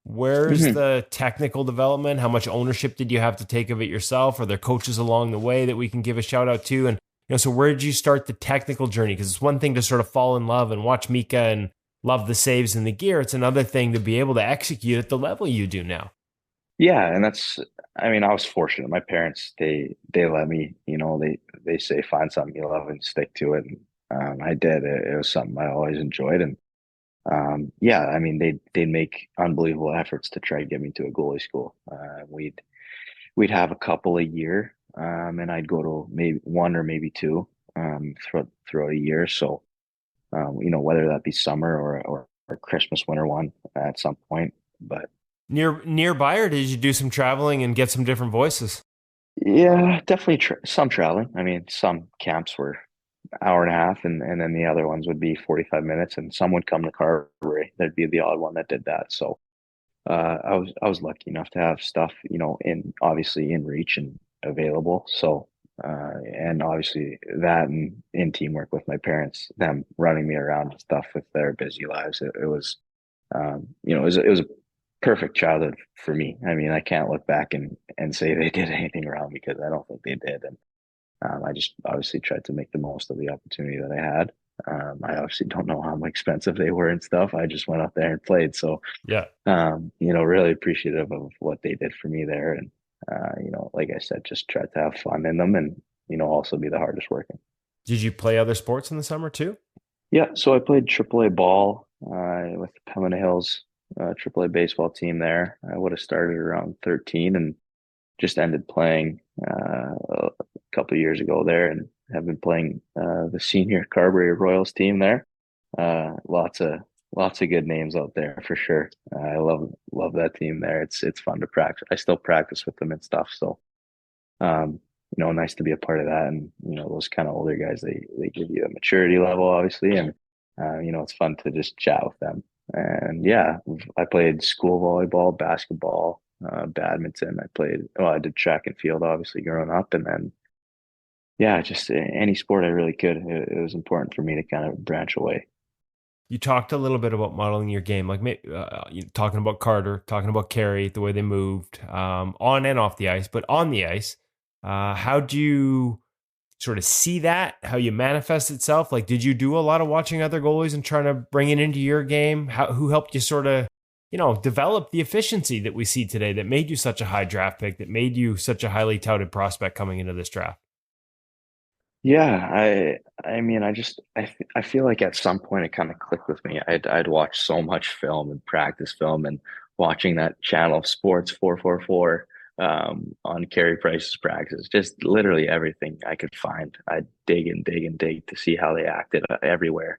Where's Mhm. the technical development? How much ownership did you have to take of it yourself? Are there coaches along the way that we can give a shout out to? And so where did you start the technical journey? Because it's one thing to sort of fall in love and watch Mika and love the saves and the gear. It's another thing to be able to execute at the level you do now. Yeah, and that's. I mean, I was fortunate. My parents, they let me. They say find something you love and stick to it. And I did. It was something I always enjoyed, and yeah, I mean, they'd make unbelievable efforts to try to get me to a goalie school. We'd have a couple a year, and I'd go to maybe one or maybe two throughout a year. So, whether that be summer or Christmas, winter one at some point. But Nearby, or did you do some traveling and get some different voices? yeah, definitely some traveling. I mean, some camps were. hour and a half, and then the other ones would be 45 minutes, and some would come to Carberry. There'd be the odd one that did that. So I was lucky enough to have stuff, in obviously in reach and available. So and obviously that and in teamwork with my parents, them running me around and stuff with their busy lives. It was it was a perfect childhood for me. I mean, I can't look back and say they did anything wrong because I don't think they did. And I just obviously tried to make the most of the opportunity that I had. I obviously don't know how expensive they were and stuff. I just went out there and played. So, Yeah. really appreciative of what they did for me there. And, like I said, just tried to have fun in them and, also be the hardest working. Did you play other sports in the summer too? Yeah. So I played AAA ball with the Pembina Hills AAA baseball team there. I would have started around 13 and just ended playing a couple of years ago there, and have been playing the senior Carberry Royals team there. Lots of good names out there for sure. I love that team there. It's fun to practice. I still practice with them and stuff. So nice to be a part of that. And those kind of older guys, they give you a maturity level, obviously, and it's fun to just chat with them. And yeah, I played school volleyball, basketball, badminton. I did track and field, obviously, growing up. And then, yeah, just any sport I really could. It was important for me to kind of branch away. You talked a little bit about modeling your game, like talking about Carter, talking about Carey, the way they moved on and off the ice, but on the ice. How do you sort of see that? How you manifest itself? Like, did you do a lot of watching other goalies and trying to bring it into your game? Who helped you sort of, develop the efficiency that we see today that made you such a high draft pick, that made you such a highly touted prospect coming into this draft? Yeah, I mean, I feel like at some point it kind of clicked with me. I'd watched so much film and practice film, and watching that channel Sports 444 on Carey Price's practice, just literally everything I could find. I'd dig and dig and dig to see how they acted everywhere.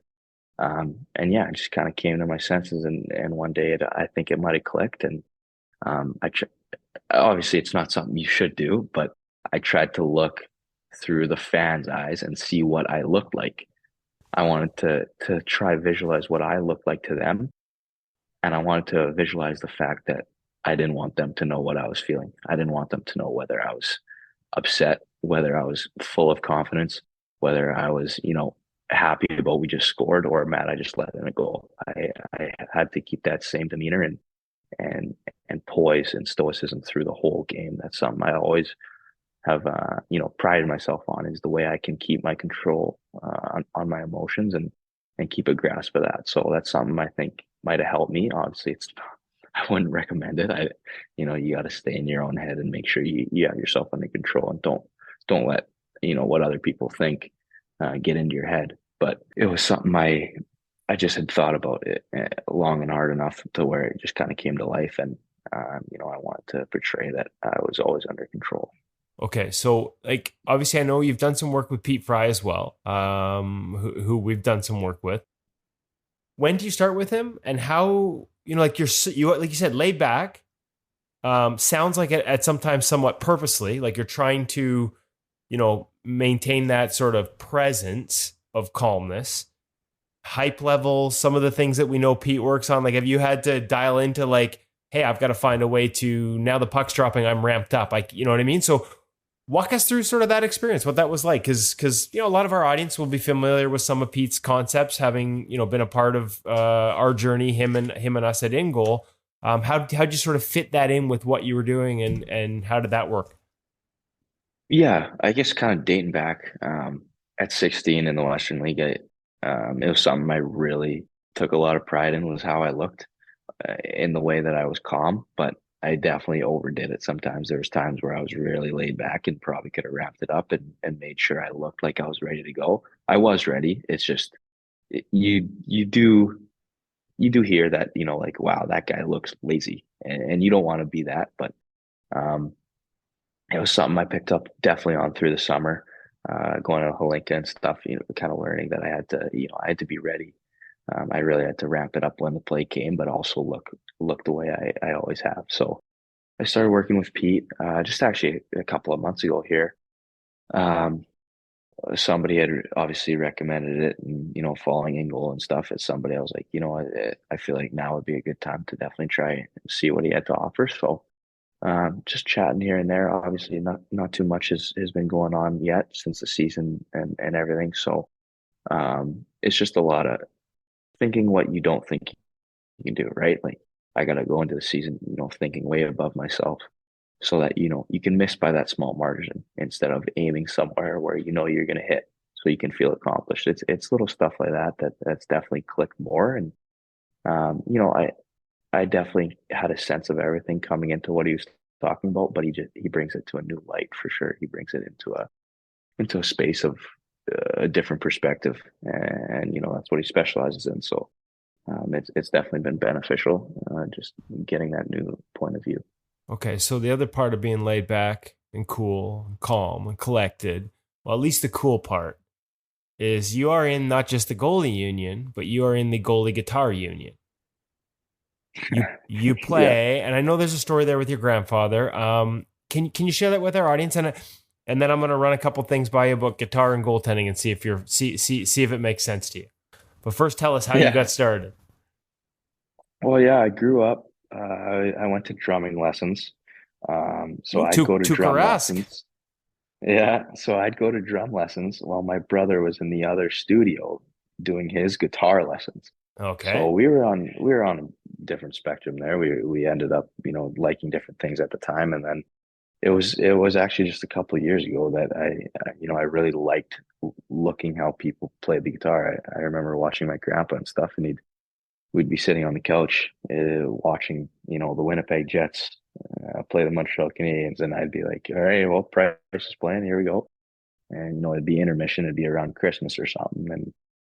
And yeah, I just kind of came to my senses, and one day I think it might have clicked. And I tr obviously it's not something you should do, but I tried to look through the fans' eyes and see what I looked like. I wanted to try visualize what I looked like to them, and I wanted to visualize the fact that I didn't want them to know what I was feeling. I didn't want them to know whether I was upset, whether I was full of confidence, whether I was, happy about we just scored, or mad I just let in a goal. I had to keep that same demeanor and and poise and stoicism through the whole game. That's something I always have prided myself on, is the way I can keep my control on my emotions and keep a grasp of that. So that's something I think might have helped me. Obviously, it's I wouldn't recommend it. You got to stay in your own head and make sure you have yourself under control, and don't let what other people think get into your head. But it was something I just had thought about it long and hard enough to where it just kind of came to life. And I wanted to portray that I was always under control. Okay, so like obviously I know you've done some work with Pete Fry as well, who we've done some work with. When do you start with him, and how like you like you said, laid back? Sounds like it at sometimes somewhat purposely, like you're trying to maintain that sort of presence of calmness. Hype level, some of the things that we know Pete works on. Like, have you had to dial into like, hey, I've got to find a way to, now the puck's dropping, I'm ramped up. Like, you know what I mean? So walk us through sort of that experience, what that was like. Cause a lot of our audience will be familiar with some of Pete's concepts, having, been a part of our journey, him and us at InGoal. How'd you sort of fit that in with what you were doing, and how did that work? Yeah, I guess kind of dating back at 16 in the Western League, it was something I really took a lot of pride in, was how I looked in the way that I was calm, but I definitely overdid it sometimes. There was times where I was really laid back and probably could have wrapped it up and made sure I looked like I was ready to go. I was ready. It's just you do hear that, like, wow, that guy looks lazy, and you don't want to be that. But um, it was something I picked up definitely on through the summer, going to Holinka and stuff, kind of learning that I had to be ready. I really had to ramp it up when the play came, but also look the way I always have. So I started working with Pete just actually a couple of months ago here. Um, somebody had obviously recommended it, and following InGoal and stuff as somebody, I was like, I feel like now would be a good time to definitely try and see what he had to offer. So just chatting here and there. Obviously, not too much has been going on yet since the season and everything. So it's just a lot of thinking what you don't think you can do, right? Like I gotta go into the season, thinking way above myself so that you can miss by that small margin instead of aiming somewhere where you're gonna hit so you can feel accomplished. It's little stuff like that's definitely clicked more. And I definitely had a sense of everything coming into what he was talking about, but he brings it to a new light for sure. He brings it into a space of a different perspective, and that's what he specializes in. So it's definitely been beneficial, just getting that new point of view. Okay, so the other part of being laid back and cool, and calm and collected, well, at least the cool part is you are in not just the goalie union, but you are in the goalie guitar union. You Yeah, play, and I know there's a story there with your grandfather. Can you share that with our audience? And then I'm going to run a couple things by you about guitar and goaltending and see if see if it makes sense to you. But first, tell us how you yeah. got started. Well, yeah, I grew up. I went to drumming lessons. So Oh, I'd go to drum Tukarask. lessons. Yeah, so I'd go to drum lessons while my brother was in the other studio doing his guitar lessons. So Okay. we were on a different spectrum there. We ended up, liking different things at the time, and then it was actually just a couple of years ago that I really liked looking how people played the guitar. I remember watching my grandpa and stuff, and we'd be sitting on the couch watching, the Winnipeg Jets play the Montreal Canadiens, and I'd be like, all right, well, Price is playing, here we go. And it'd be intermission, it'd be around Christmas or something,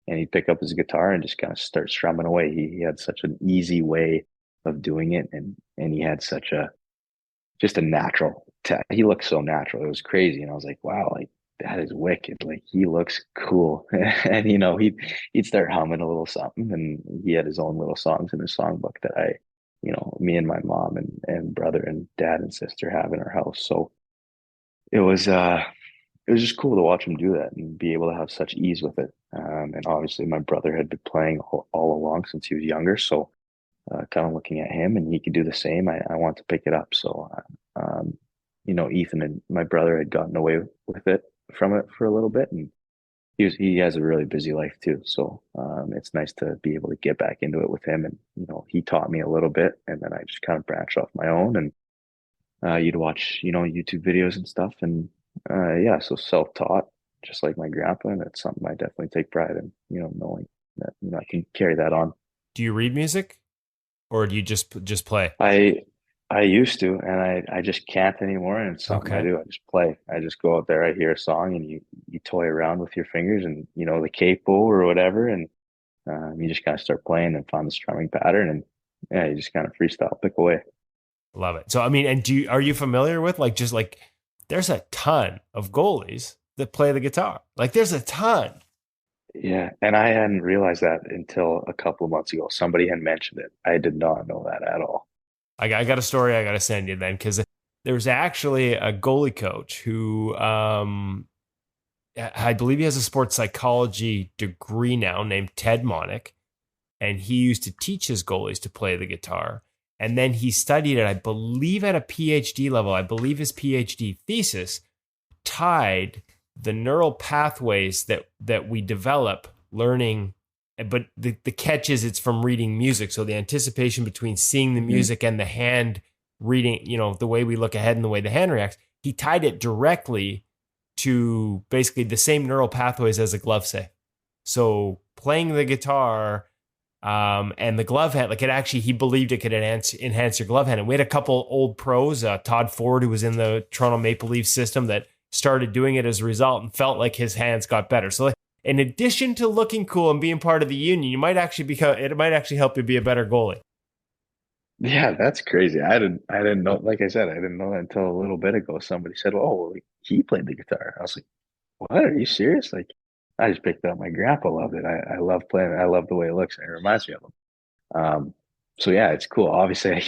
and he'd pick up his guitar and just kind of start strumming away. He had such an easy way of doing it, and he had such a just a natural. He looked so natural. It was crazy, and I was like, wow, like that is wicked. Like he looks cool, and he'd start humming a little something, and he had his own little songs in his songbook that me and my mom and brother and dad and sister have in our house. So it was it was just cool to watch him do that and be able to have such ease with it. And obviously, my brother had been playing all along since he was younger, so kind of looking at him, and he could do the same. I want to pick it up. So, Ethan and my brother had gotten away with it from it for a little bit, and he has a really busy life too. So, it's nice to be able to get back into it with him. And, he taught me a little bit, and then I just kind of branched off my own, and, you'd watch, YouTube videos and stuff. And, yeah, so self-taught, just like my grandpa. And it's something I definitely take pride in, knowing that, I can carry that on. Do you read music, or do you just play? I I used to, and I just can't anymore. And it's something I Okay. do. I just play. I just go out there. I hear a song, and you toy around with your fingers, and the capo or whatever, and you just kind of start playing and find the strumming pattern, and yeah, you just kind of freestyle, pick away. Love it. So I mean, and are you familiar with like there's a ton of goalies that play the guitar. Like there's a ton. Yeah, and I hadn't realized that until a couple of months ago. Somebody had mentioned it. I did not know that at all. I got a story I got to send you then because there's actually a goalie coach who I believe he has a sports psychology degree now named Ted Monick, and he used to teach his goalies to play the guitar. And then he studied it, I believe, at a PhD level. I believe his PhD thesis tied the neural pathways that we develop learning. But the catch is it's from reading music. So the anticipation between seeing the Hmm. music and the hand reading, the way we look ahead and the way the hand reacts, he tied it directly to basically the same neural pathways as a glove save. So playing the guitar and the glove hand, like it actually, he believed it could enhance your glove hand. And we had a couple old pros, Todd Ford, who was in the Toronto Maple Leafs system, that started doing it as a result and felt like his hands got better. So like, in addition to looking cool and being part of the union, it might actually help you be a better goalie. Yeah, that's crazy. I didn't know. Like I said, I didn't know that until a little bit ago. Somebody said, "Oh, well, he played the guitar." I was like, "What? Are you serious?" Like, I just picked it up. My grandpa loved it. I love playing it. I love the way it looks. And it reminds me of him. So yeah, it's cool. Obviously,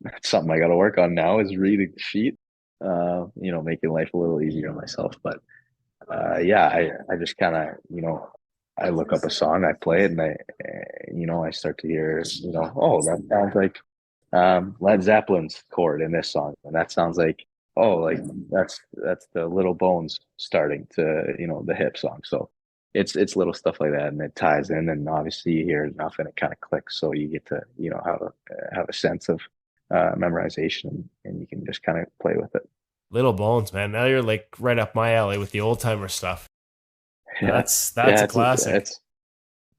that's something I got to work on now is reading the sheet. Making life a little easier on myself. But yeah, I just kind of, I look up a song, I play it, and I start to hear, oh, that sounds like Led Zeppelin's chord in this song, and that sounds like, oh, like that's the Little Bones starting to, the hip song. So it's little stuff like that, and it ties in, and obviously you hear enough, and it kind of clicks, so you get to, have a sense of memorization, and you can just kind of play with it. Little Bones, man. Now you're like right up my alley with the old timer stuff. Yeah, That's yeah, a classic. it's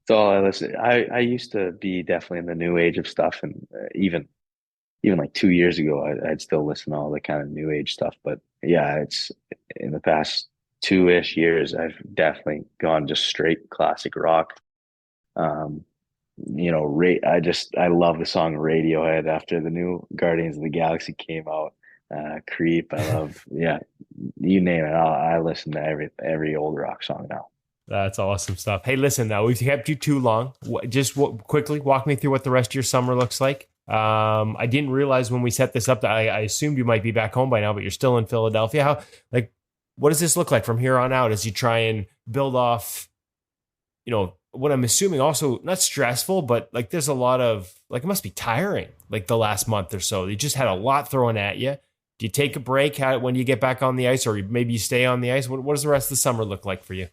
all I listen. I used to be definitely in the new age of stuff, and even like 2 years ago, I'd still listen to all the kind of new age stuff. But yeah, it's in the past 2-ish years, I've definitely gone just straight classic rock. Um, I love the song Radiohead after the new Guardians of the Galaxy came out. Creep, I love, yeah, you name it. I listen to every old rock song now. That's awesome stuff. Hey, listen, now we've kept you too long. Quickly walk me through what the rest of your summer looks like. I didn't realize when we set this up that I assumed you might be back home by now, but you're still in Philadelphia. What does this look like from here on out as you try and build off, what I'm assuming also not stressful, but like there's a lot of, like, it must be tiring, like the last month or so. You just had a lot thrown at you. Do you take a break when you get back on the ice, or maybe you stay on the ice? What does the rest of the summer look like for you?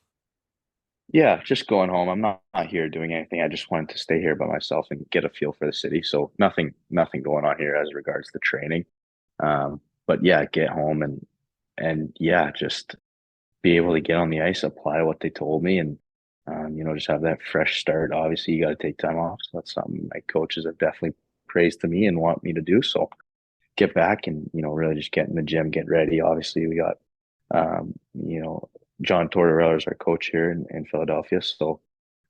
Yeah, just going home. I'm not here doing anything. I just wanted to stay here by myself and get a feel for the city. So nothing going on here as regards to training. But yeah, get home and yeah, just be able to get on the ice, apply what they told me, and just have that fresh start. Obviously, you got to take time off. So that's something my coaches have definitely praised to me and want me to do. So get back and really just get in the gym, get ready. Obviously, we got John Tortorella is our coach here in Philadelphia. So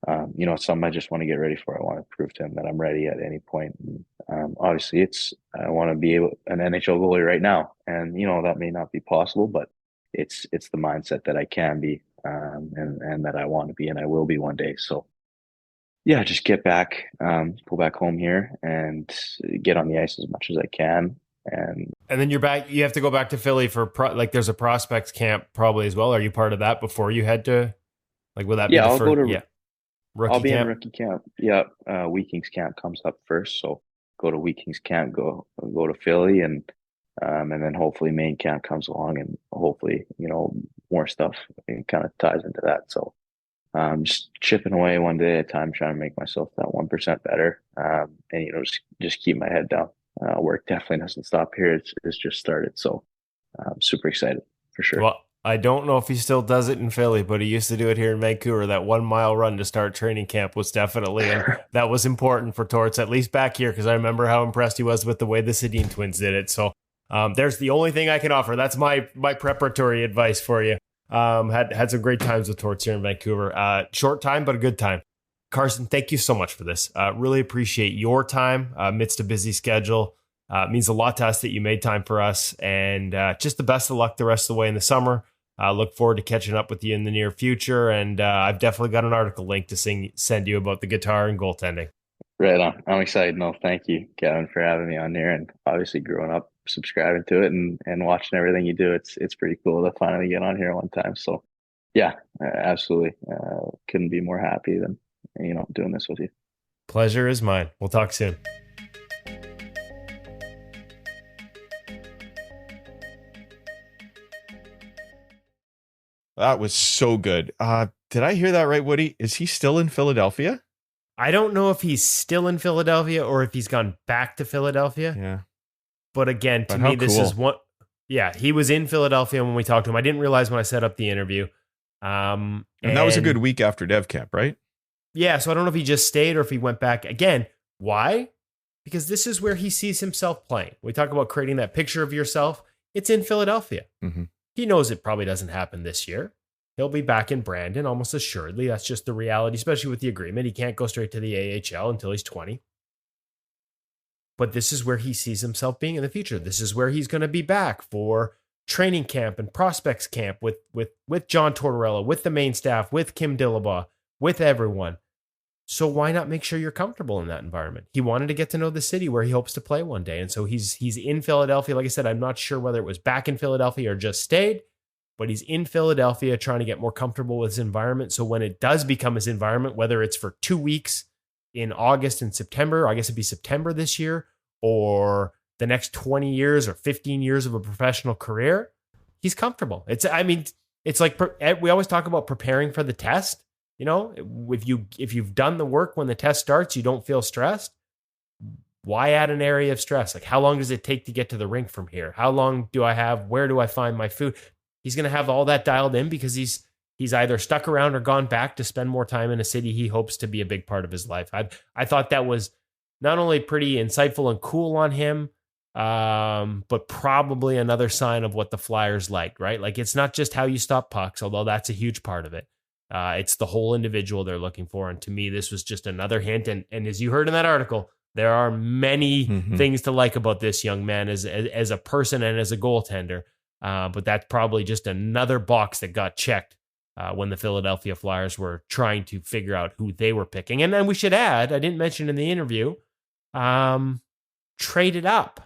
it's something I just want to get ready for. I want to prove to him that I'm ready at any point. And, obviously, I want to be an NHL goalie right now, and that may not be possible, but it's the mindset that I can be, and that I want to be, and I will be one day. So yeah, just get back, go back home here, and get on the ice as much as I can. And And then you're back. You have to go back to Philly for there's a prospects camp probably as well. Are you part of that before you head to, like, will that be yeah, the first? Yeah, I'll rookie be in camp. rookie camp. Yeah, Wheat Kings camp comes up first, so go to Wheat Kings camp, go to Philly, and then hopefully main camp comes along, and hopefully more stuff kind of ties into that. So just chipping away one day at a time, trying to make myself that 1% better, and just keep my head down. Work definitely doesn't stop here. It's just started, so I'm super excited for sure. Well, I don't know if he still does it in Philly, but he used to do it here in Vancouver. That 1 mile run to start training camp was definitely, and that was important for Torts, at least back here, because I remember how impressed he was with the way the Sedin twins did it. So there's the only thing I can offer. That's my preparatory advice for you. Had some great times with Torts here in Vancouver. Short time, but a good time. Carson, thank you so much for this. Really appreciate your time amidst a busy schedule. It means a lot to us that you made time for us, and just the best of luck the rest of the way in the summer. Look forward to catching up with you in the near future, and I've definitely got an article link to send you about the guitar and goaltending. Right on. I'm excited. No, thank you, Kevin, for having me on here, and obviously growing up subscribing to it and watching everything you do. It's pretty cool to finally get on here one time. So yeah, absolutely. Couldn't be more happy than doing this with you. Pleasure is mine. We'll talk soon. That was so good. Did I hear that right, Woody? Is he still in Philadelphia? I don't know if he's still in Philadelphia or if he's gone back to Philadelphia. Yeah. But again, to me, this is one. Yeah, he was in Philadelphia when we talked to him. I didn't realize when I set up the interview. And that was a good week after Dev Camp, right? Yeah, so I don't know if he just stayed or if he went back. Again, why? Because this is where he sees himself playing. We talk about creating that picture of yourself. It's in Philadelphia. Mm-hmm. He knows it probably doesn't happen this year. He'll be back in Brandon almost assuredly. That's just the reality, especially with the agreement. He can't go straight to the AHL until he's 20. But this is where he sees himself being in the future. This is where he's going to be back for training camp and prospects camp with John Tortorella, with the main staff, with Kim Dillabaugh, with everyone. So why not make sure you're comfortable in that environment? He wanted to get to know the city where he hopes to play one day. And so he's in Philadelphia. Like I said, I'm not sure whether it was back in Philadelphia or just stayed. but he's in Philadelphia trying to get more comfortable with his environment. So when it does become his environment, whether it's for 2 weeks in August and September, I guess it'd be September this year, or the next 20 years or 15 years of a professional career, he's comfortable. It's like we always talk about preparing for the test. If you've done the work when the test starts, you don't feel stressed. Why add an area of stress? Like, how long does it take to get to the rink from here? How long do I have? Where do I find my food? He's going to have all that dialed in because he's either stuck around or gone back to spend more time in a city he hopes to be a big part of his life. I thought that was not only pretty insightful and cool on him, but probably another sign of what the Flyers like, right? Like, it's not just how you stop pucks, although that's a huge part of it. It's the whole individual they're looking for. And to me, this was just another hint. And as you heard in that article, there are many things to like about this young man as a person and as a goaltender. But that's probably just another box that got checked when the Philadelphia Flyers were trying to figure out who they were picking. And then we should add, I didn't mention in the interview, traded up.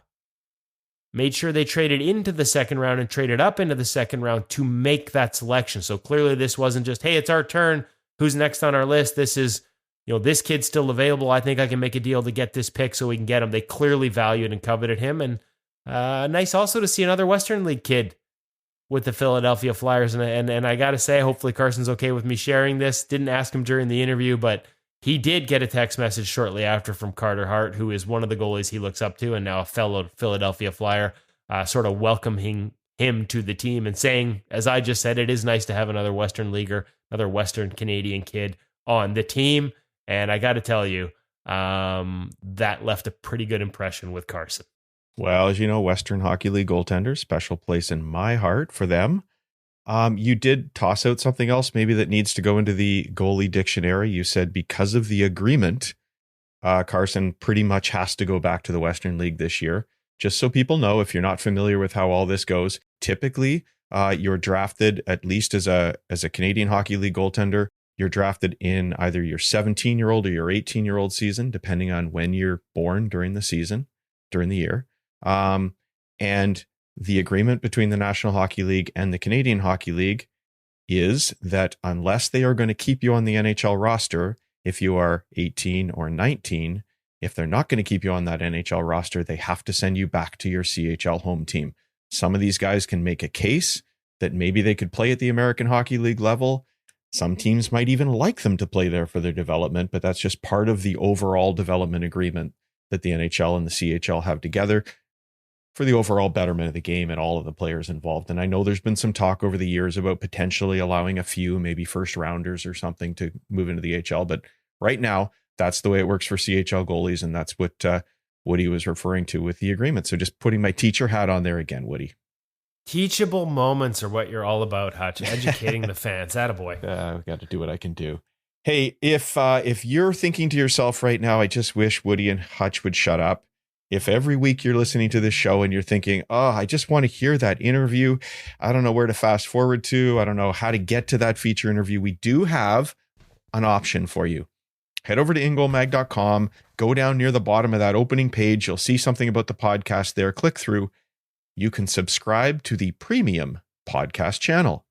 Made sure they traded into the second round and traded up into the second round to make that selection. So clearly this wasn't just, hey, it's our turn. Who's next on our list? This is, this kid's still available. I think I can make a deal to get this pick so we can get him. They clearly valued and coveted him. And nice also to see another Western League kid with the Philadelphia Flyers. And I got to say, hopefully Carson's okay with me sharing this. Didn't ask him during the interview, but he did get a text message shortly after from Carter Hart, who is one of the goalies he looks up to and now a fellow Philadelphia Flyer, sort of welcoming him to the team and saying, as I just said, it is nice to have another Western Leaguer, another Western Canadian kid on the team. And I got to tell you, that left a pretty good impression with Carson. Well, as you know, Western Hockey League goaltenders, special place in my heart for them. You did toss out something else maybe that needs to go into the goalie dictionary. You said because of the agreement, Carson pretty much has to go back to the Western League this year. Just so people know, if you're not familiar with how all this goes, typically you're drafted, at least as a Canadian Hockey League goaltender, you're drafted in either your 17-year-old or your 18-year-old season, depending on when you're born during the year. And the agreement between the National Hockey League and the Canadian Hockey League is that unless they are going to keep you on the NHL roster, if you are 18 or 19, if they're not going to keep you on that NHL roster, they have to send you back to your CHL home team. Some of these guys can make a case that maybe they could play at the American Hockey League level. Some teams might even like them to play there for their development, but that's just part of the overall development agreement that the NHL and the CHL have together for the overall betterment of the game and all of the players involved. And I know there's been some talk over the years about potentially allowing a few, maybe first rounders or something, to move into the HL. But right now, that's the way it works for CHL goalies. And that's what Woody was referring to with the agreement. So just putting my teacher hat on there again, Woody. Teachable moments are what you're all about, Hutch. Educating the fans. Attaboy. I've got to do what I can do. Hey, if you're thinking to yourself right now, I just wish Woody and Hutch would shut up. If every week you're listening to this show and you're thinking, oh, I just want to hear that interview, I don't know where to fast forward to, I don't know how to get to that feature interview, we do have an option for you. Head over to InGoalMag.com, go down near the bottom of that opening page. You'll see something about the podcast there. Click through. You can subscribe to the premium podcast channel.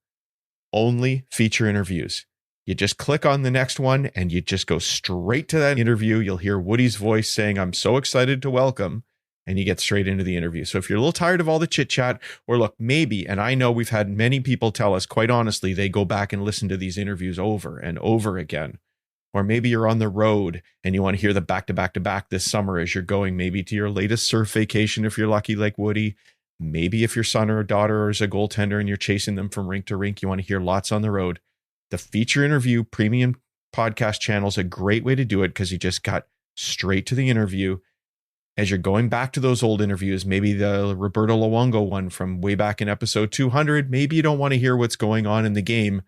Only feature interviews. You just click on the next one and you just go straight to that interview. You'll hear Woody's voice saying, I'm so excited to welcome, and you get straight into the interview. So if you're a little tired of all the chit chat, or look, maybe, and I know we've had many people tell us, quite honestly, they go back and listen to these interviews over and over again. Or maybe you're on the road and you want to hear the back to back to back this summer as you're going maybe to your latest surf vacation if you're lucky like Woody. Maybe if your son or daughter is a goaltender and you're chasing them from rink to rink, you want to hear lots on the road. The feature interview premium podcast channel is a great way to do it because you just got straight to the interview. As you're going back to those old interviews, maybe the Roberto Luongo one from way back in episode 200, maybe you don't want to hear what's going on in the game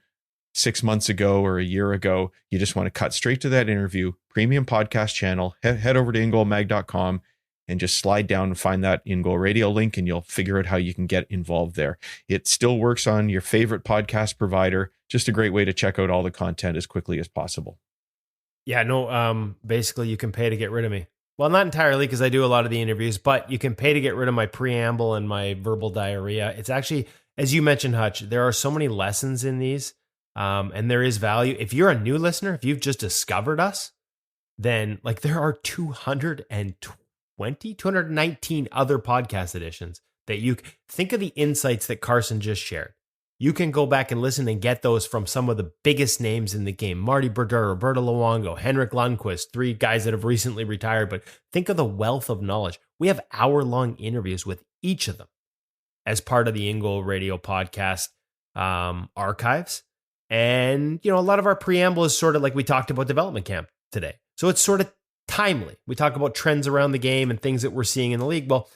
6 months ago or a year ago. You just want to cut straight to that interview. Premium podcast channel. Head over to InGoalMag.com and just slide down and find that InGoal Radio link, and you'll figure out how you can get involved there. It still works on your favorite podcast provider. Just a great way to check out all the content as quickly as possible. Yeah, no, basically you can pay to get rid of me. Well, not entirely because I do a lot of the interviews, but you can pay to get rid of my preamble and my verbal diarrhea. It's as you mentioned, Hutch, there are so many lessons in these, and there is value. If you're a new listener, if you've just discovered us, then like there are 219 other podcast editions that you think of the insights that Carson just shared. You can go back and listen and get those from some of the biggest names in the game. Marty Brodeur, Roberto Luongo, Henrik Lundqvist, 3 guys that have recently retired. But think of the wealth of knowledge. We have hour-long interviews with each of them as part of the InGoal Radio podcast archives. And, a lot of our preamble is sort of like we talked about development camp today. So it's sort of timely. We talk about trends around the game and things that we're seeing in the league. Well,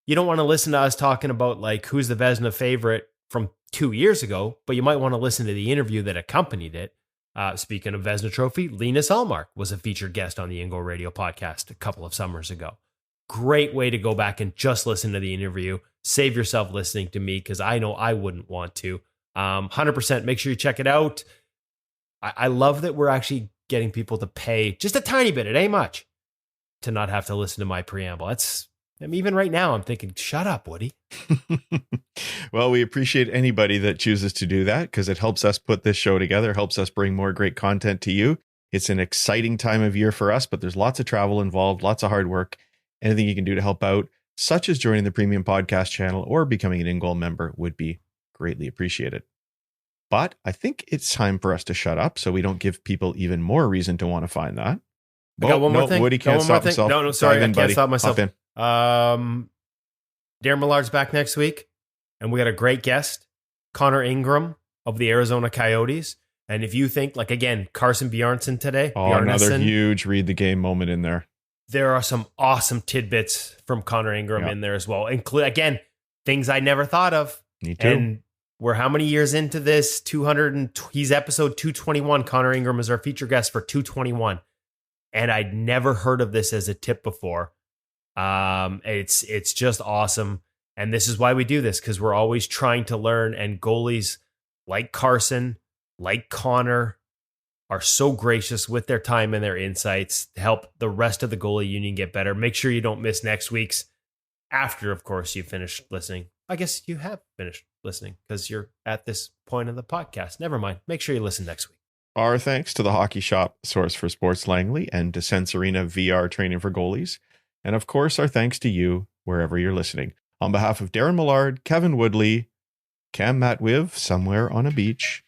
you don't want to listen to us talking about like who's the Vezina favorite from 2 years ago, but you might want to listen to the interview that accompanied it. Speaking of Vezina Trophy, Linus Ullmark was a featured guest on the InGoal Radio podcast a couple of summers ago. Great way to go back and just listen to the interview. Save yourself listening to me because I know I wouldn't want to. 100%. Make sure you check it out. I love that we're actually getting people to pay just a tiny bit. It ain't much to not have to listen to my preamble. Even right now, I'm thinking, shut up, Woody. Well, we appreciate anybody that chooses to do that because it helps us put this show together, helps us bring more great content to you. It's an exciting time of year for us, but there's lots of travel involved, lots of hard work. Anything you can do to help out, such as joining the premium podcast channel or becoming an InGoal member, would be greatly appreciated. But I think it's time for us to shut up so we don't give people even more reason to want to find that. I got one more thing. Woody can't stop himself. No, sorry, I can't stop myself. Hop in. Darren Millard's back next week, and we got a great guest, Connor Ingram of the Arizona Coyotes. And if you think, like, again, Carson Bjarnason today. Another huge read the game moment in there. There are some awesome tidbits from Connor Ingram in there as well. Again, things I never thought of. Me too. And we're how many years into this? He's episode 221. Connor Ingram is our feature guest for 221. And I'd never heard of this as a tip before. It's just awesome. And this is why we do this, because we're always trying to learn. And goalies like Carson, like Connor, are so gracious with their time and their insights to help the rest of the goalie union get better. Make sure you don't miss next week's after, of course, you finish listening. I guess you have finished listening because you're at this point of the podcast. Never mind. Make sure you listen next week. Our thanks to the Hockey Shop, Source for Sports Langley, and Descents Arena VR training for goalies. And of course, our thanks to you, wherever you're listening. On behalf of Darren Millard, Kevin Woodley, Cam Matwiv, somewhere on a beach,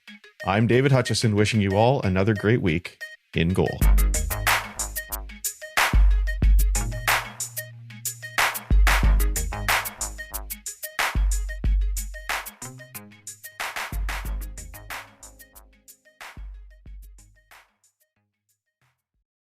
I'm David Hutchison, wishing you all another great week in goal.